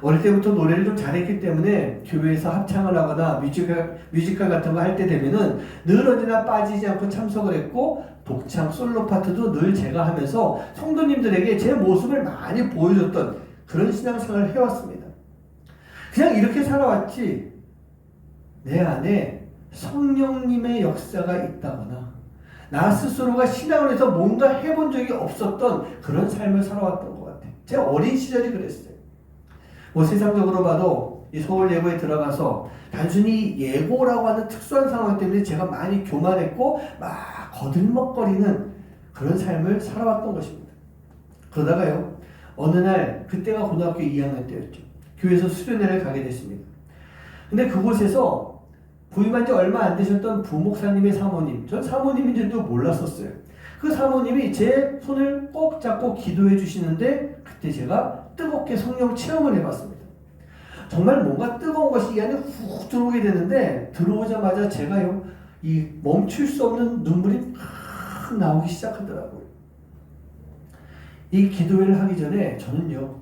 어릴 때부터 노래를 좀 잘했기 때문에 교회에서 합창을 하거나 뮤지컬 같은 거 할 때 되면은 늘 언제나 빠지지 않고 참석을 했고 독창 솔로 파트도 늘 제가 하면서 성도님들에게 제 모습을 많이 보여줬던 그런 신앙생활을 해왔습니다. 그냥 이렇게 살아왔지 내 안에 성령님의 역사가 있다거나 나 스스로가 신앙을 해서 뭔가 해본 적이 없었던 그런 삶을 살아왔던 것 같아요. 제 어린 시절이 그랬어요. 세상적으로 봐도 이 서울 예고에 들어가서 단순히 예고라고 하는 특수한 상황 때문에 제가 많이 교만했고 막 거들먹거리는 그런 삶을 살아왔던 것입니다. 그러다가요 어느 날 그때가 고등학교 2학년 때였죠. 교회에서 수련회를 가게 됐습니다. 근데 그곳에서 부임한 지 얼마 안 되셨던 부목사님의 사모님, 전 사모님인 줄도 몰랐었어요. 그 사모님이 제 손을 꼭 잡고 기도해 주시는데 그때 제가 뜨겁게 성령 체험을 해봤습니다. 정말 뭔가 뜨거운 것이 이 안에 훅 들어오게 되는데 들어오자마자 제가요 이 멈출 수 없는 눈물이 막 나오기 시작하더라고요. 이 기도회를 하기 전에 저는요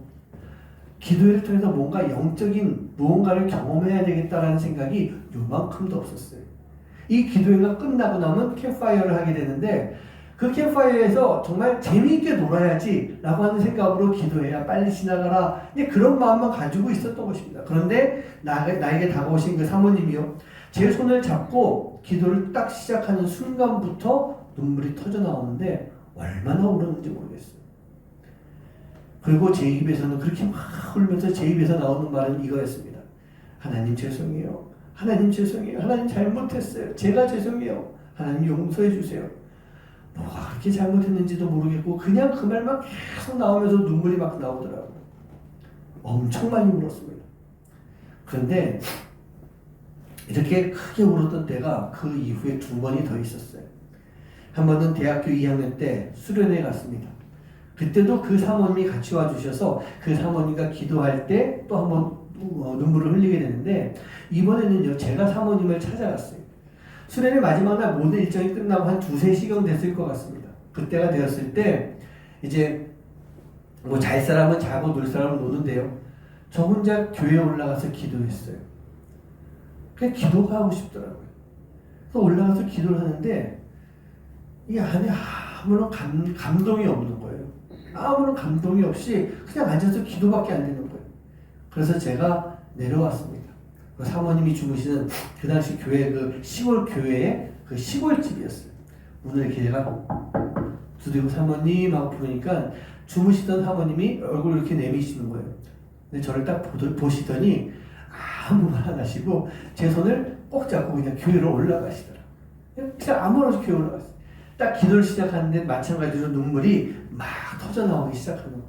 기도회를 통해서 뭔가 영적인 무언가를 경험해야 되겠다라는 생각이 요만큼도 없었어요. 이 기도회가 끝나고 나면 캠파이어를 하게 되는데 그 캠파이어에서 정말 재미있게 놀아야지 라고 하는 생각으로 기도해야 빨리 지나가라 그런 마음만 가지고 있었던 것입니다. 그런데 나에게 다가오신 그 사모님이요 제 손을 잡고 기도를 딱 시작하는 순간부터 눈물이 터져 나오는데 얼마나 울었는지 모르겠어요. 그리고 제 입에서는 그렇게 막 울면서 제 입에서 나오는 말은 이거였습니다. 하나님 죄송해요. 하나님 죄송해요. 하나님 잘못했어요. 제가 죄송해요. 하나님 용서해 주세요. 뭐가 그렇게 잘못했는지도 모르겠고 그냥 그 말만 계속 나오면서 눈물이 막 나오더라고요. 엄청 많이 울었습니다. 그런데 이렇게 크게 울었던 때가 그 이후에 2번이 더 있었어요. 한 번은 대학교 2학년 때 수련회 갔습니다. 그때도 그 사모님이 같이 와주셔서 그 사모님과 기도할 때 또 한 번 눈물을 흘리게 되는데, 이번에는요 제가 사모님을 찾아갔어요. 수련회 마지막 날 모든 일정이 끝나고 한 2-3시경 됐을 것 같습니다. 그때가 되었을 때 이제 뭐 잘 사람은 자고 놀 사람은 노는데요, 저 혼자 교회에 올라가서 기도했어요. 그냥 기도가 하고 싶더라고요. 그래서 올라가서 기도를 하는데 이 안에 아무런 감동이 없는 거예요. 아무런 감동이 없이 그냥 앉아서 기도밖에 안 되는 거예요. 그래서 제가 내려왔습니다. 그 사모님이 주무시는 그 당시 교회, 그 시골 교회의 그 시골집이었어요. 문을 이렇게 제가 두드리고 사모님 하고 부르니까 주무시던 사모님이 얼굴을 이렇게 내미시는 거예요. 근데 저를 딱 보시더니 아무 말 안 하시고 제 손을 꼭 잡고 그냥 교회로 올라가시더라고요. 그냥 아무런 없이 교회로 올라갔어요. 딱 기도를 시작하는데 마찬가지로 눈물이 막 터져 나오기 시작하는 거예요.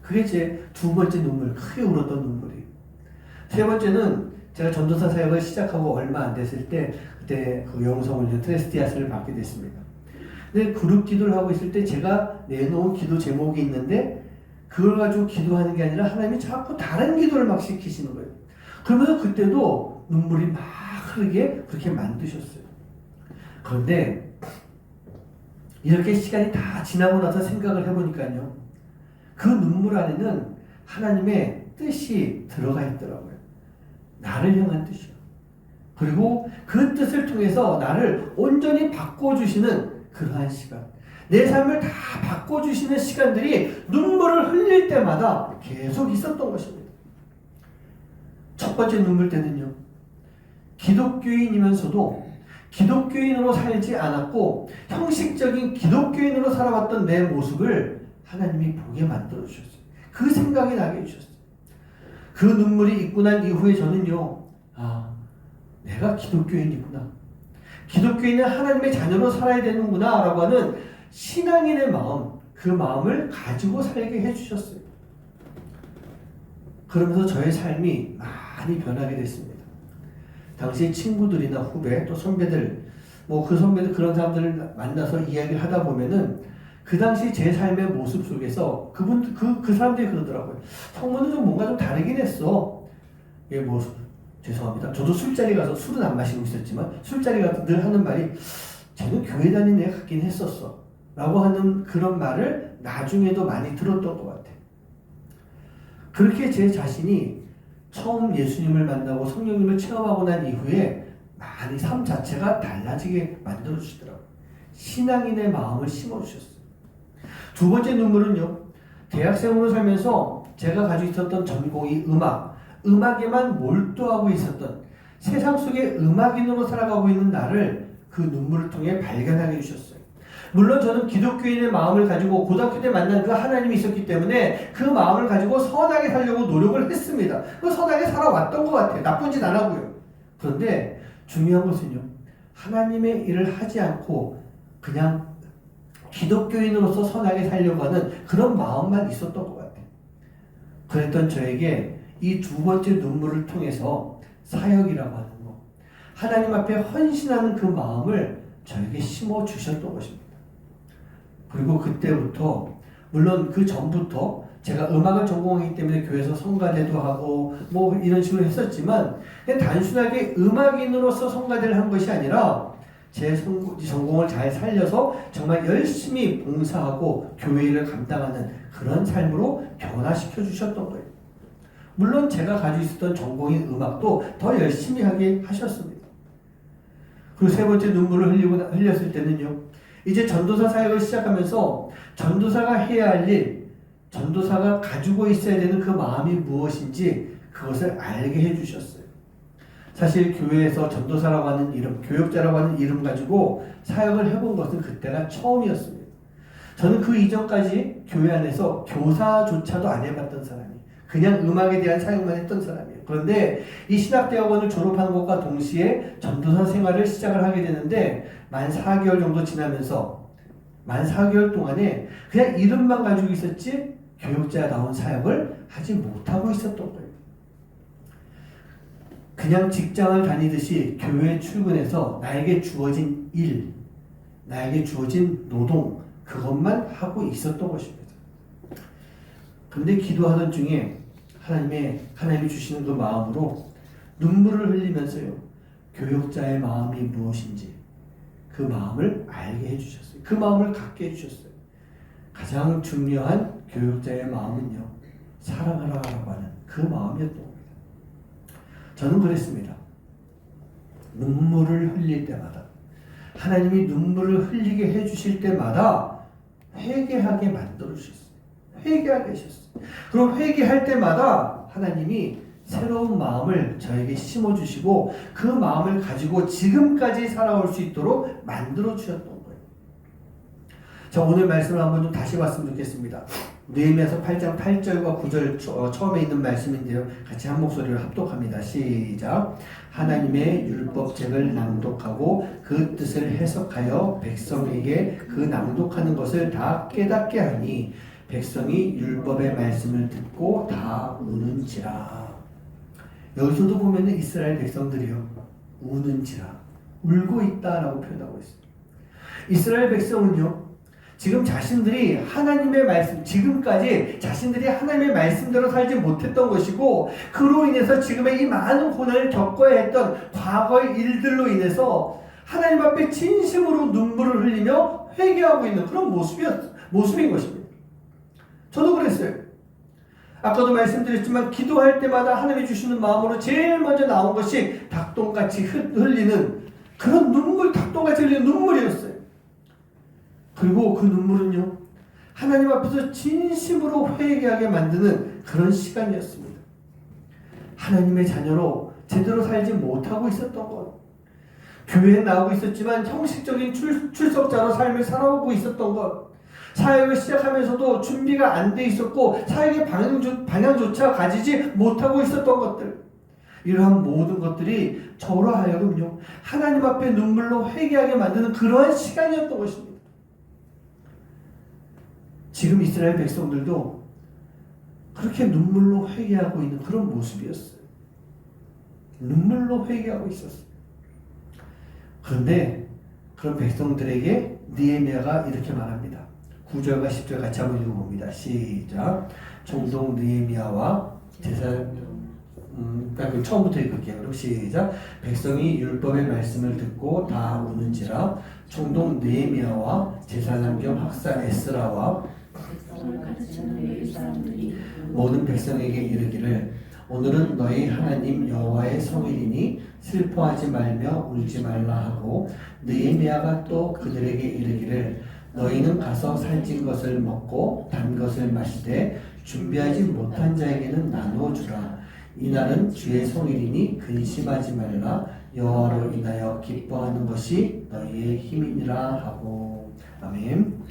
그게 제 2번째 눈물, 크게 울었던 눈물이에요. 3번째는 제가 전도사 사역을 시작하고 얼마 안 됐을 때, 그때 그 영성훈련 트레스티아스를 받게 됐습니다. 근데 그룹 기도를 하고 있을 때 제가 내놓은 기도 제목이 있는데 그걸 가지고 기도하는 게 아니라 하나님이 자꾸 다른 기도를 막 시키시는 거예요. 그러면서 그때도 눈물이 막 흐르게 그렇게 만드셨어요. 그런데 이렇게 시간이 다 지나고 나서 생각을 해보니까요, 그 눈물 안에는 하나님의 뜻이 들어가 있더라고요. 나를 향한 뜻이요. 그리고 그 뜻을 통해서 나를 온전히 바꿔주시는 그러한 시간, 내 삶을 다 바꿔주시는 시간들이 눈물을 흘릴 때마다 계속 있었던 것입니다. 첫 번째 눈물 때는요, 기독교인이면서도 기독교인으로 살지 않았고 형식적인 기독교인으로 살아왔던 내 모습을 하나님이 보게 만들어 주셨어요. 그 생각이 나게 해주셨어요. 그 눈물이 있고 난 이후에 저는요, 내가 기독교인이구나, 기독교인은 하나님의 자녀로 살아야 되는구나 라고 하는 신앙인의 마음, 그 마음을 가지고 살게 해주셨어요. 그러면서 저의 삶이 많이 변하게 됐습니다. 당시 친구들이나 후배, 또 선배들, 뭐 그 선배들, 그런 사람들을 만나서 이야기를 하다 보면은 그 당시 제 삶의 모습 속에서 그 사람들이 그러더라고요. 성모는 좀 뭔가 좀 다르긴 했어. 예, 뭐, 죄송합니다. 저도 술자리 가서 술은 안 마시고 있었지만 술자리 가서 늘 하는 말이, 쟤는 교회 다니는 애 같긴 했었어 라고 하는 그런 말을 나중에도 많이 들었던 것 같아요. 그렇게 제 자신이 처음 예수님을 만나고 성령님을 체험하고 난 이후에 많이 삶 자체가 달라지게 만들어주시더라고요. 신앙인의 마음을 심어주셨어요. 2번째 눈물은요, 대학생으로 살면서 제가 가지고 있었던 전공이 음악에만 몰두하고 있었던, 세상 속에 음악인으로 살아가고 있는 나를 그 눈물을 통해 발견하게 해주셨어요. 물론 저는 기독교인의 마음을 가지고 고등학교 때 만난 그 하나님이 있었기 때문에 그 마음을 가지고 선하게 살려고 노력을 했습니다. 그 선하게 살아왔던 것 같아요. 나쁜 짓 안 하고요. 그런데 중요한 것은요, 하나님의 일을 하지 않고 그냥 기독교인으로서 선하게 살려고 하는 그런 마음만 있었던 것 같아요. 그랬던 저에게 이 2번째 눈물을 통해서 사역이라고 하는 거, 하나님 앞에 헌신하는 그 마음을 저에게 심어주셨던 것입니다. 그리고 그때부터, 물론 그 전부터 제가 음악을 전공하기 때문에 교회에서 성가대도 하고 뭐 이런 식으로 했었지만, 그냥 단순하게 음악인으로서 성가대를 한 것이 아니라 제 전공을 잘 살려서 정말 열심히 봉사하고 교회 일을 감당하는 그런 삶으로 변화시켜 주셨던 거예요. 물론 제가 가지고 있었던 전공인 음악도 더 열심히 하게 하셨습니다. 그리고 3번째 눈물을 흘렸을 때는요, 이제 전도사 사역을 시작하면서 전도사가 해야 할 일, 전도사가 가지고 있어야 되는 그 마음이 무엇인지 그것을 알게 해주셨어요. 사실 교회에서 전도사라고 하는 이름, 교역자라고 하는 이름 가지고 사역을 해본 것은 그때가 처음이었습니다. 저는 그 이전까지 교회 안에서 교사조차도 안 해봤던 사람이에요. 그냥 음악에 대한 사역만 했던 사람이에요. 그런데 이 신학대학원을 졸업하는 것과 동시에 전도사 생활을 시작을 하게 되는데, 만 4개월 정도 지나면서 만 4개월 동안에 그냥 이름만 가지고 있었지 교육자다운 사역을 하지 못하고 있었던 거예요. 그냥 직장을 다니듯이 교회에 출근해서 나에게 주어진 일, 나에게 주어진 노동, 그것만 하고 있었던 것입니다. 그런데 기도하던 중에 하나님이 주시는 그 마음으로 눈물을 흘리면서요, 교육자의 마음이 무엇인지 그 마음을 알게 해주셨어요. 그 마음을 갖게 해주셨어요. 가장 중요한 교육자의 마음은요, 사랑하라라고 하는 그 마음이었던 겁니다. 저는 그랬습니다. 눈물을 흘릴 때마다, 하나님이 눈물을 흘리게 해주실 때마다 회개하게 만들어주셨어요. 회개하게 하셨어요. 그럼 회개할 때마다 하나님이 새로운 마음을 저에게 심어주시고 그 마음을 가지고 지금까지 살아올 수 있도록 만들어주셨던 거예요. 자, 오늘 말씀을 한번 좀 다시 봤으면 좋겠습니다. 느헤미야서 8장 8절과 9절 처음에 있는 말씀인데요. 같이 한 목소리로 합독합니다. 시작. 하나님의 율법책을 낭독하고 그 뜻을 해석하여 백성에게 그 낭독하는 것을 다 깨닫게 하니 백성이 율법의 말씀을 듣고 다 우는지라. 여기서도 보면은 이스라엘 백성들이요, 우는지라, 울고 있다라고 표현하고 있습니다. 이스라엘 백성은요, 지금 자신들이 하나님의 말씀, 지금까지 자신들이 하나님의 말씀대로 살지 못했던 것이고, 그로 인해서 지금의 이 많은 고난을 겪어야 했던 과거의 일들로 인해서 하나님 앞에 진심으로 눈물을 흘리며 회개하고 있는 그런 모습인 것입니다. 저도 그랬어요. 아까도 말씀드렸지만 기도할 때마다 하나님이 주시는 마음으로 제일 먼저 나온 것이 닭똥같이 흘리는 그런 눈물, 닭똥같이 흘리는 눈물이었어요. 그리고 그 눈물은요, 하나님 앞에서 진심으로 회개하게 만드는 그런 시간이었습니다. 하나님의 자녀로 제대로 살지 못하고 있었던 것, 교회에 나오고 있었지만 형식적인 출석자로 삶을 살아오고 있었던 것, 사역을 시작하면서도 준비가 안 돼 있었고 사역의 방향조차 가지지 못하고 있었던 것들, 이러한 모든 것들이 저로 하여금요, 하나님 앞에 눈물로 회개하게 만드는 그러한 시간이었던 것입니다. 지금 이스라엘 백성들도 그렇게 눈물로 회개하고 있는 그런 모습이었어요. 눈물로 회개하고 있었어요. 그런데 그런 백성들에게 느헤미야가 이렇게 말합니다. 9절과 10절 같이 한번 읽어봅니다. 시작. 총독 느헤미야와 처음부터 읽을게요. 그럼 시작. 백성이 율법의 말씀을 듣고 다 우는지라. 총독 느헤미야와 제사장 겸 학사 에스라와 모든 백성에게 이르기를, 오늘은 너희 하나님 여호와의 성일이니 슬퍼하지 말며 울지 말라 하고, 느헤미야가 또 그들에게 이르기를, 너희는 가서 살찐 것을 먹고 단 것을 마시되 준비하지 못한 자에게는 나누어 주라. 이날은 주의 성일이니 근심하지 말라. 여호와로 인하여 기뻐하는 것이 너희의 힘이니라 하고. 아멘.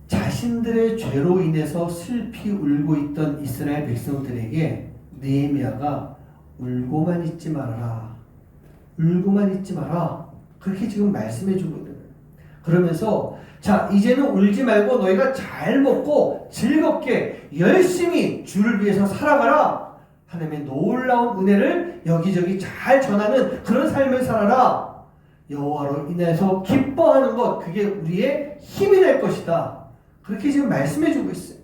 자신들의 죄로 인해서 슬피 울고 있던 이스라엘 백성들에게 느헤미야가 울고만 있지 말아라, 울고만 있지 마라, 그렇게 지금 말씀해 주고 있는 거예요. 그러면서 자, 이제는 울지 말고 너희가 잘 먹고 즐겁게 열심히 주를 위해서 살아가라. 하나님의 놀라운 은혜를 여기저기 잘 전하는 그런 삶을 살아라. 여호와로 인해서 기뻐하는 것, 그게 우리의 힘이 될 것이다. 그렇게 지금 말씀해 주고 있어요.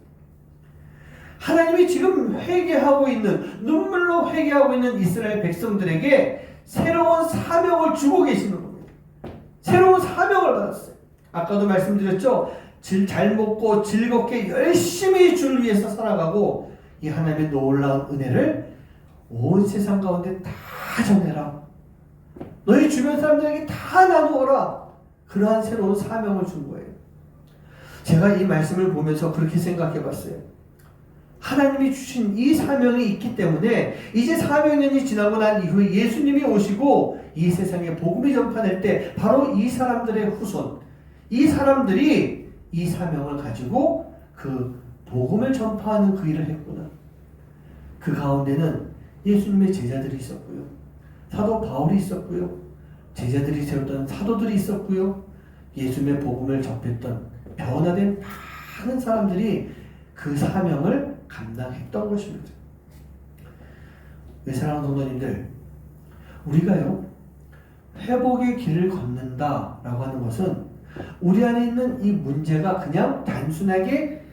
하나님이 지금 회개하고 있는, 눈물로 회개하고 있는 이스라엘 백성들에게 새로운 사명을 주고 계시는 겁니다. 새로운 사명을 받았어요. 아까도 말씀드렸죠. 잘 먹고 즐겁게 열심히 주를 위해서 살아가고, 이 하나님의 놀라운 은혜를 온 세상 가운데 다 전해라. 너희 주변 사람들에게 다 나누어라. 그러한 새로운 사명을 준 거예요. 제가 이 말씀을 보면서 그렇게 생각해 봤어요. 하나님이 주신 이 사명이 있기 때문에 이제 400년이 지나고 난 이후에 예수님이 오시고 이 세상에 복음이 전파될 때 바로 이 사람들의 후손, 이 사람들이 이 사명을 가지고 그 복음을 전파하는 그 일을 했구나. 그 가운데는 예수님의 제자들이 있었고요, 사도 바울이 있었고요, 제자들이 세웠던 사도들이 있었고요, 예수님의 복음을 접했던 변화된 많은 사람들이 그 사명을 감당했던 것입니다. 사랑하는 성도님들, 우리가요 회복의 길을 걷는다라고 하는 것은 우리 안에 있는 이 문제가 그냥 단순하게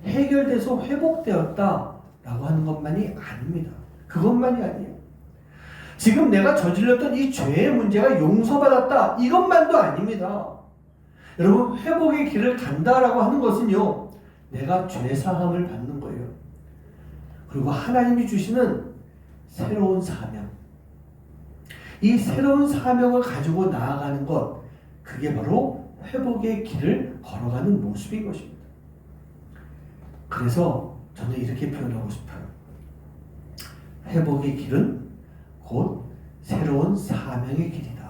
해결돼서 회복되었다라고 하는 것만이 아닙니다. 그것만이 아니에요. 지금 내가 저질렀던 이 죄의 문제가 용서받았다, 이것만도 아닙니다. 여러분, 회복의 길을 간다라고 하는 것은요, 내가 죄 사함을 받는 거예요. 그리고 하나님이 주시는 새로운 사명, 이 새로운 사명을 가지고 나아가는 것, 그게 바로 회복의 길을 걸어가는 모습인 것입니다. 그래서 저는 이렇게 표현하고 싶어요. 회복의 길은 곧 새로운 사명의 길이다.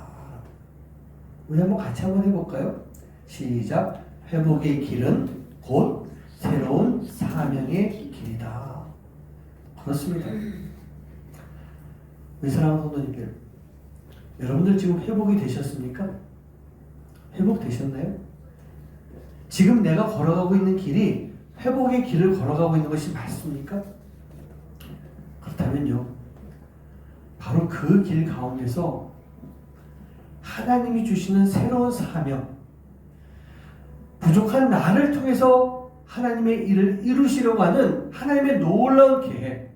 우리 한번 같이 한번 해볼까요? 시작. 회복의 길은 곧 새로운 사명의 길이다. 그렇습니다. 우리 사랑하는 성도님들, 여러분들 지금 회복이 되셨습니까? 회복되셨나요? 지금 내가 걸어가고 있는 길이 회복의 길을 걸어가고 있는 것이 맞습니까? 그렇다면요, 바로 그 길 가운데서 하나님이 주시는 새로운 사명, 부족한 나를 통해서 하나님의 일을 이루시려고 하는 하나님의 놀라운 계획,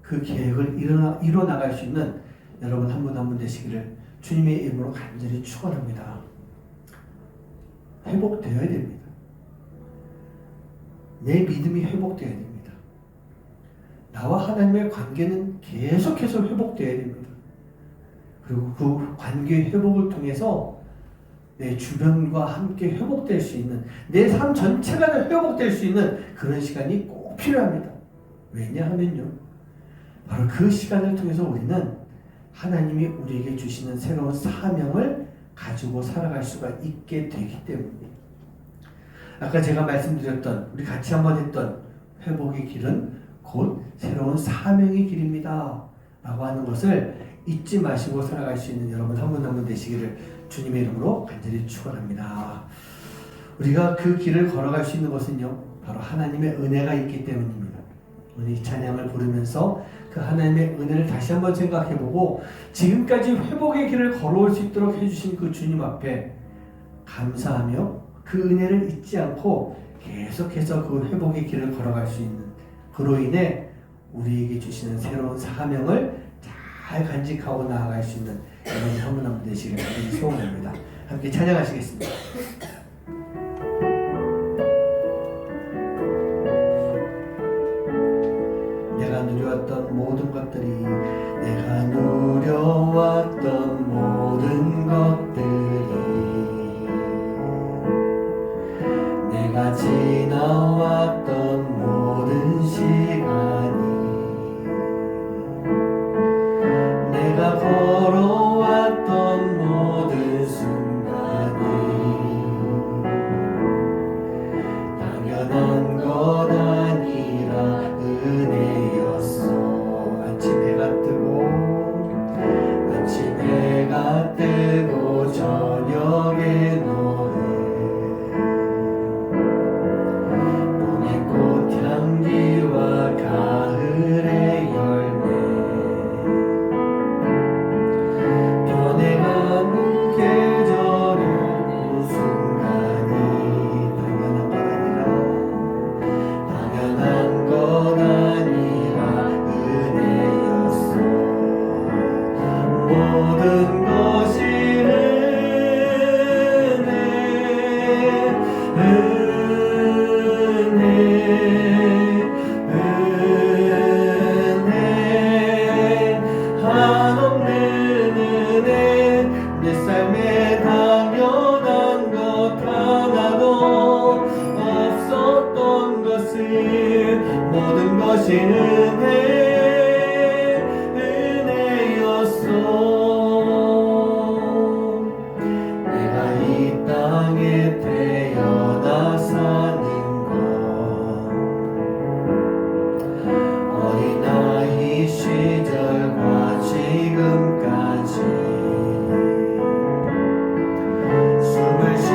그 계획을 이뤄나갈 수 있는 여러분 한 분 한 분 되시기를 주님의 이름으로 간절히 축원합니다. 회복되어야 됩니다. 내 믿음이 회복되어야 됩니다. 나와 하나님의 관계는 계속해서 회복되어야 됩니다. 그리고 그 관계 회복을 통해서 내 주변과 함께 회복될 수 있는, 내 삶 전체가 회복될 수 있는 그런 시간이 꼭 필요합니다. 왜냐하면요, 바로 그 시간을 통해서 우리는 하나님이 우리에게 주시는 새로운 사명을 가지고 살아갈 수가 있게 되기 때문입니다. 아까 제가 말씀드렸던, 우리 같이 한번 했던 회복의 길은 곧 새로운 사명의 길입니다 라고 하는 것을 잊지 마시고 살아갈 수 있는 여러분 한 분 한 분 되시기를 주님의 이름으로 간절히 축원합니다. 우리가 그 길을 걸어갈 수 있는 것은요, 바로 하나님의 은혜가 있기 때문입니다. 오늘 이 찬양을 부르면서 그 하나님의 은혜를 다시 한번 생각해보고 지금까지 회복의 길을 걸어올 수 있도록 해주신 그 주님 앞에 감사하며 그 은혜를 잊지 않고 계속해서 그 회복의 길을 걸어갈 수 있는, 그로 인해 우리에게 주시는 새로운 사명을 잘 간직하고 나아갈 수 있는 여러분 한 분 한 분 되시기를 간절히 소원합니다. 함께 찬양하시겠습니다. 내가 누려왔던 모든 것들이, 내가 누려왔던 모든 것들이, 내가 지나왔던 모든 시간이, 내가 걸어왔던 모든 순간이 당연한 것 아니라 은혜였어. 아침 해가 뜨고 저녁에 노래, 봄의 꽃향기와 가을의 열매, 변해가는 계절의 그 순간이 당연한 것 아니라 은혜였어. 모든 것이 은혜, 한없는 은혜, 내 삶에 당연한 것 하나도 없었던 것을, 모든 것이 은혜였어. 내가 이 땅에 태어나 사는 것, 어린아이 시절과 지금까지 숨을 쉬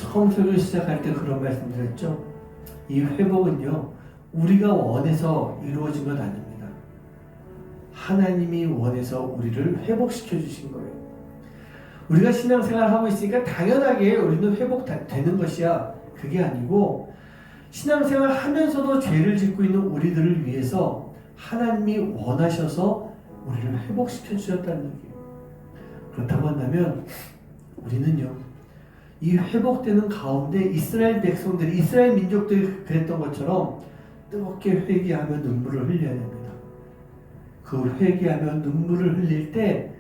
처음 설교 시작할 때 그런 말씀 드렸죠. 이 회복은요, 우리가 원해서 이루어진 것 아닙니다. 하나님이 원해서 우리를 회복시켜 주신 거예요. 우리가 신앙생활을 하고 있으니까 당연하게 우리는 회복되는 것이야. 그게 아니고 신앙생활 하면서도 죄를 짓고 있는 우리들을 위해서 하나님이 원하셔서 우리를 회복시켜 주셨다는 얘기예요. 그렇다고 한다면 우리는요, 이 회복되는 가운데 이스라엘 백성들이, 이스라엘 민족들이 그랬던 것처럼 뜨겁게 회개하며 눈물을 흘려야 됩니다. 그 회개하며 눈물을 흘릴 때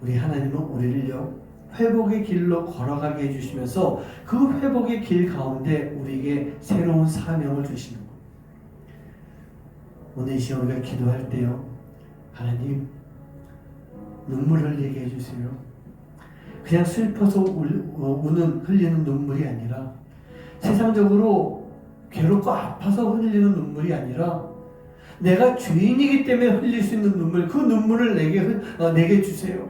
우리 하나님은 우리를요, 회복의 길로 걸어가게 해주시면서 그 회복의 길 가운데 우리에게 새로운 사명을 주시는 거예요. 오늘 이 시간 우리가 기도할 때요, 하나님 눈물 흘리게 해주세요. 그냥 슬퍼서 흘리는 눈물이 아니라, 세상적으로 괴롭고 아파서 흘리는 눈물이 아니라, 내가 죄인이기 때문에 흘릴 수 있는 눈물, 그 눈물을 내게 주세요.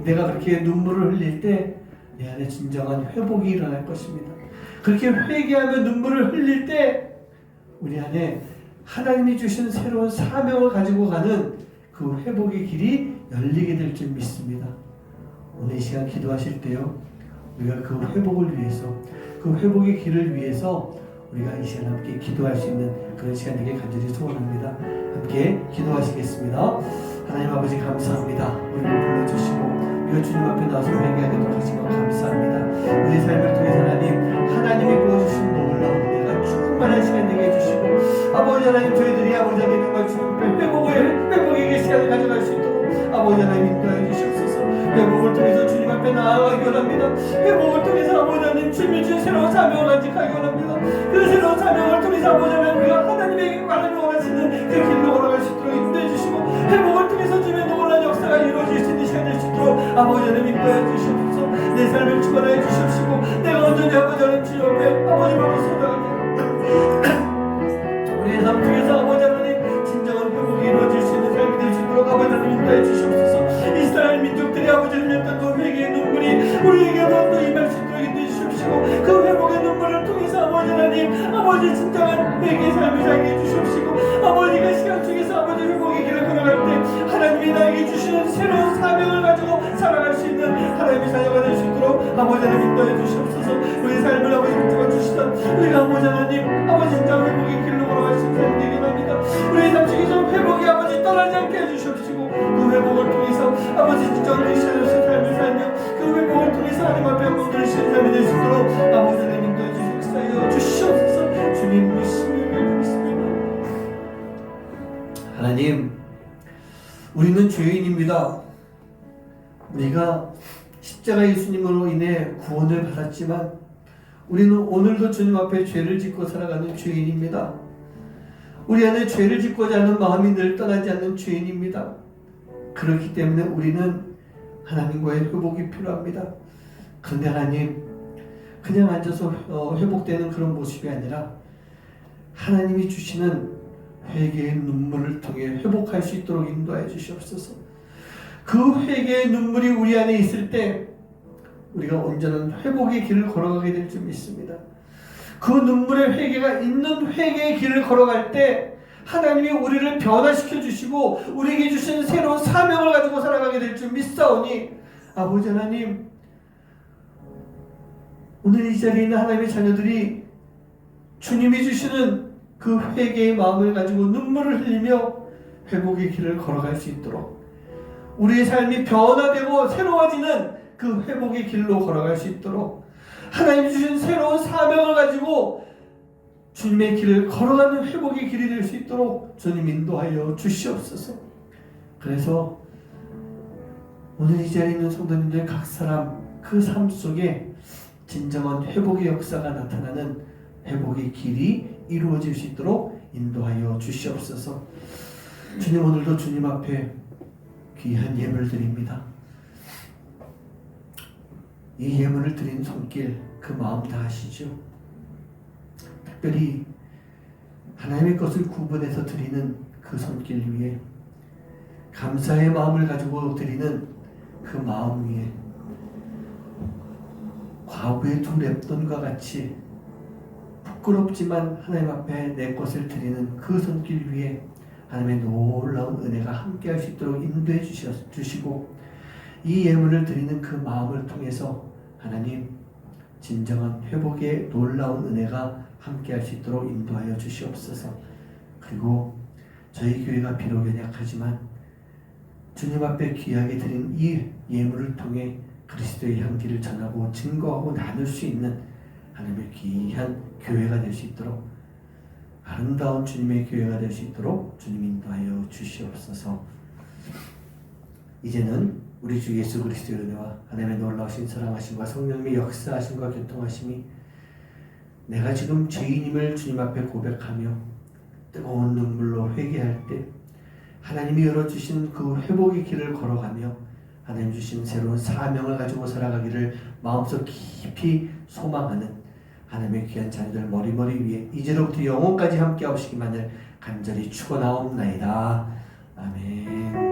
내가 그렇게 눈물을 흘릴 때 내 안에 진정한 회복이 일어날 것입니다. 그렇게 회개하며 눈물을 흘릴 때 우리 안에 하나님이 주신 새로운 사명을 가지고 가는 그 회복의 길이 열리게 될 줄 믿습니다. 오늘 이 시간 기도하실 때요, 우리가 그 회복을 위해서, 그 회복의 길을 위해서 우리가 이 시간 함께 기도할 수 있는 그런 시간 되길 간절히 소원합니다. 함께 기도하시겠습니다. 하나님 아버지 감사합니다. 우리를 불러주시고 우리가 주님 앞에 나서 회개하도록 하신 것 감사합니다. 우리 삶을 통해서 하나님이 부어주신 놀라운 은혜가 충만한 시간 되게 해주시고, 아버지 하나님, 저희들이 아버지 하나님 정말 주님 앞에 회복의 시간을 가져갈 수 있도록 아버지 하나님 인도해 주시옵소서. 회복을 통해서 주님 앞에 나아가기 원합니다. 회복을 통해서 아버지 하나님 주님이 주신 새로운 사명을 간직하기 원합니다. 그 새로운 사명을 통해서 아버지 하나님 우리가 하나님에게 하나님이 원하시는 그 길로 걸어갈 수 있도록 인도해 주시고, 회복을 통해서 주님의 놀라운 역사가 이루어질 수 있는 시간 될 수 있도록 아버지 하나님 인도해 주시옵소서. 내 삶을 축원하여 주시옵시고, 내가 온전히 아버지 하나님 주님 앞에 아버지 마음을 쏟아가게 우리의 삶 통해서 아버지 하나님 진정한 회복이 이루어질 수 있는 삶이 될 수 있도록 아버지 하나님 인도해 주시옵소서. 이스라엘 민족들이 아버지 하나님 그 회개의 눈물이 우리에게 먼저 임할 수 있도록 인도해 주시옵시고, 그 회복의 눈물을 통해서 아버지 하나님 아버지 진정한 회개의 삶을 살게 해주시옵시고, 아버지가 시간 속에서 아버지 회복의 길을 걸어갈 때 하나님이 나에게 주시는 새로운 사명을 가지고 살아갈 수 있는 하나님의 자녀가 될 수 있도록 아버지 하나님 인도해 주시옵소서. 우리 삶을 아버지 붙잡아 주시던 우리가 아버지 하나님 아버지 진짜 회복의 길로 걸어갈 수 있는 삶이 되길 합니다. 우리의 삶 속에서 회복이 아버지 떠나지 않게 해주시옵시고, 그 회복을 통해서 아버지 진짜 크리스천으로서 삶을 살며 그 회복을 통해서 하나님 앞에 한번 그리스도의 삶이 될 수 있도록 아버지 하나님 인도해 주시옵소서. 주님 믿습니다. 하나님, 우리는 죄인입니다. 우리가 십자가 예수님으로 인해 구원을 받았지만 우리는 오늘도 주님 앞에 죄를 짓고 살아가는 죄인입니다. 우리 안에 죄를 짓고자 하는 마음이 늘 떠나지 않는 죄인입니다. 그렇기 때문에 우리는 하나님과의 회복이 필요합니다. 그런데 하나님, 그냥 앉아서 회복되는 그런 모습이 아니라 하나님이 주시는 회개의 눈물을 통해 회복할 수 있도록 인도해 주시옵소서. 그 회개의 눈물이 우리 안에 있을 때 우리가 온전한 회복의 길을 걸어가게 될 줄 믿습니다. 그 눈물의 회개가 있는 회개의 길을 걸어갈 때 하나님이 우리를 변화시켜 주시고 우리에게 주시는 새로운 사명을 가지고 살아가게 될 줄 믿사오니, 아버지 하나님, 오늘 이 자리에 있는 하나님의 자녀들이 주님이 주시는 그 회개의 마음을 가지고 눈물을 흘리며 회복의 길을 걸어갈 수 있도록, 우리의 삶이 변화되고 새로워지는 그 회복의 길로 걸어갈 수 있도록 하나님이 주신 새로운 사명을 가지고 주님의 길을 걸어가는 회복의 길이 될 수 있도록 주님 인도하여 주시옵소서. 그래서 오늘 이 자리에 있는 성도님들 각 사람 그 삶 속에 진정한 회복의 역사가 나타나는 회복의 길이 이루어질 수 있도록 인도하여 주시옵소서. 주님, 오늘도 주님 앞에 귀한 예물을 드립니다. 이 예물을 드린 손길, 그 마음 다 아시죠? 특별히 하나님의 것을 구분해서 드리는 그 손길 위에, 감사의 마음을 가지고 드리는 그 마음 위에 과부의 두 랩돈과 같이 부끄럽지만 하나님 앞에 내 것을 드리는 그 손길 위에 하나님의 놀라운 은혜가 함께할 수 있도록 인도해 주시고 이 예물을 드리는 그 마음을 통해서 하나님 진정한 회복의 놀라운 은혜가 함께할 수 있도록 인도하여 주시옵소서. 그리고 저희 교회가 비록 연약하지만 주님 앞에 귀하게 드린 이 예물을 통해 그리스도의 향기를 전하고 증거하고 나눌 수 있는 하나님의 귀한 교회가 될 수 있도록 아름다운 주님의 교회가 될 수 있도록 주님 인도하여 주시옵소서. 이제는 우리 주 예수 그리스도의 은혜와 하나님의 놀라우신 사랑하심과 성령님의 역사하심과 교통하심이 내가 지금 죄인임을 주님 앞에 고백하며 뜨거운 눈물로 회개할 때 하나님이 열어주신 그 회복의 길을 걸어가며 하나님 주신 새로운 사명을 가지고 살아가기를 마음속 깊이 소망하는 하나님의 귀한 자녀들 머리머리 위에 이제로부터 영원까지 함께 하시기만을 간절히 축원하옵나이다. 아멘.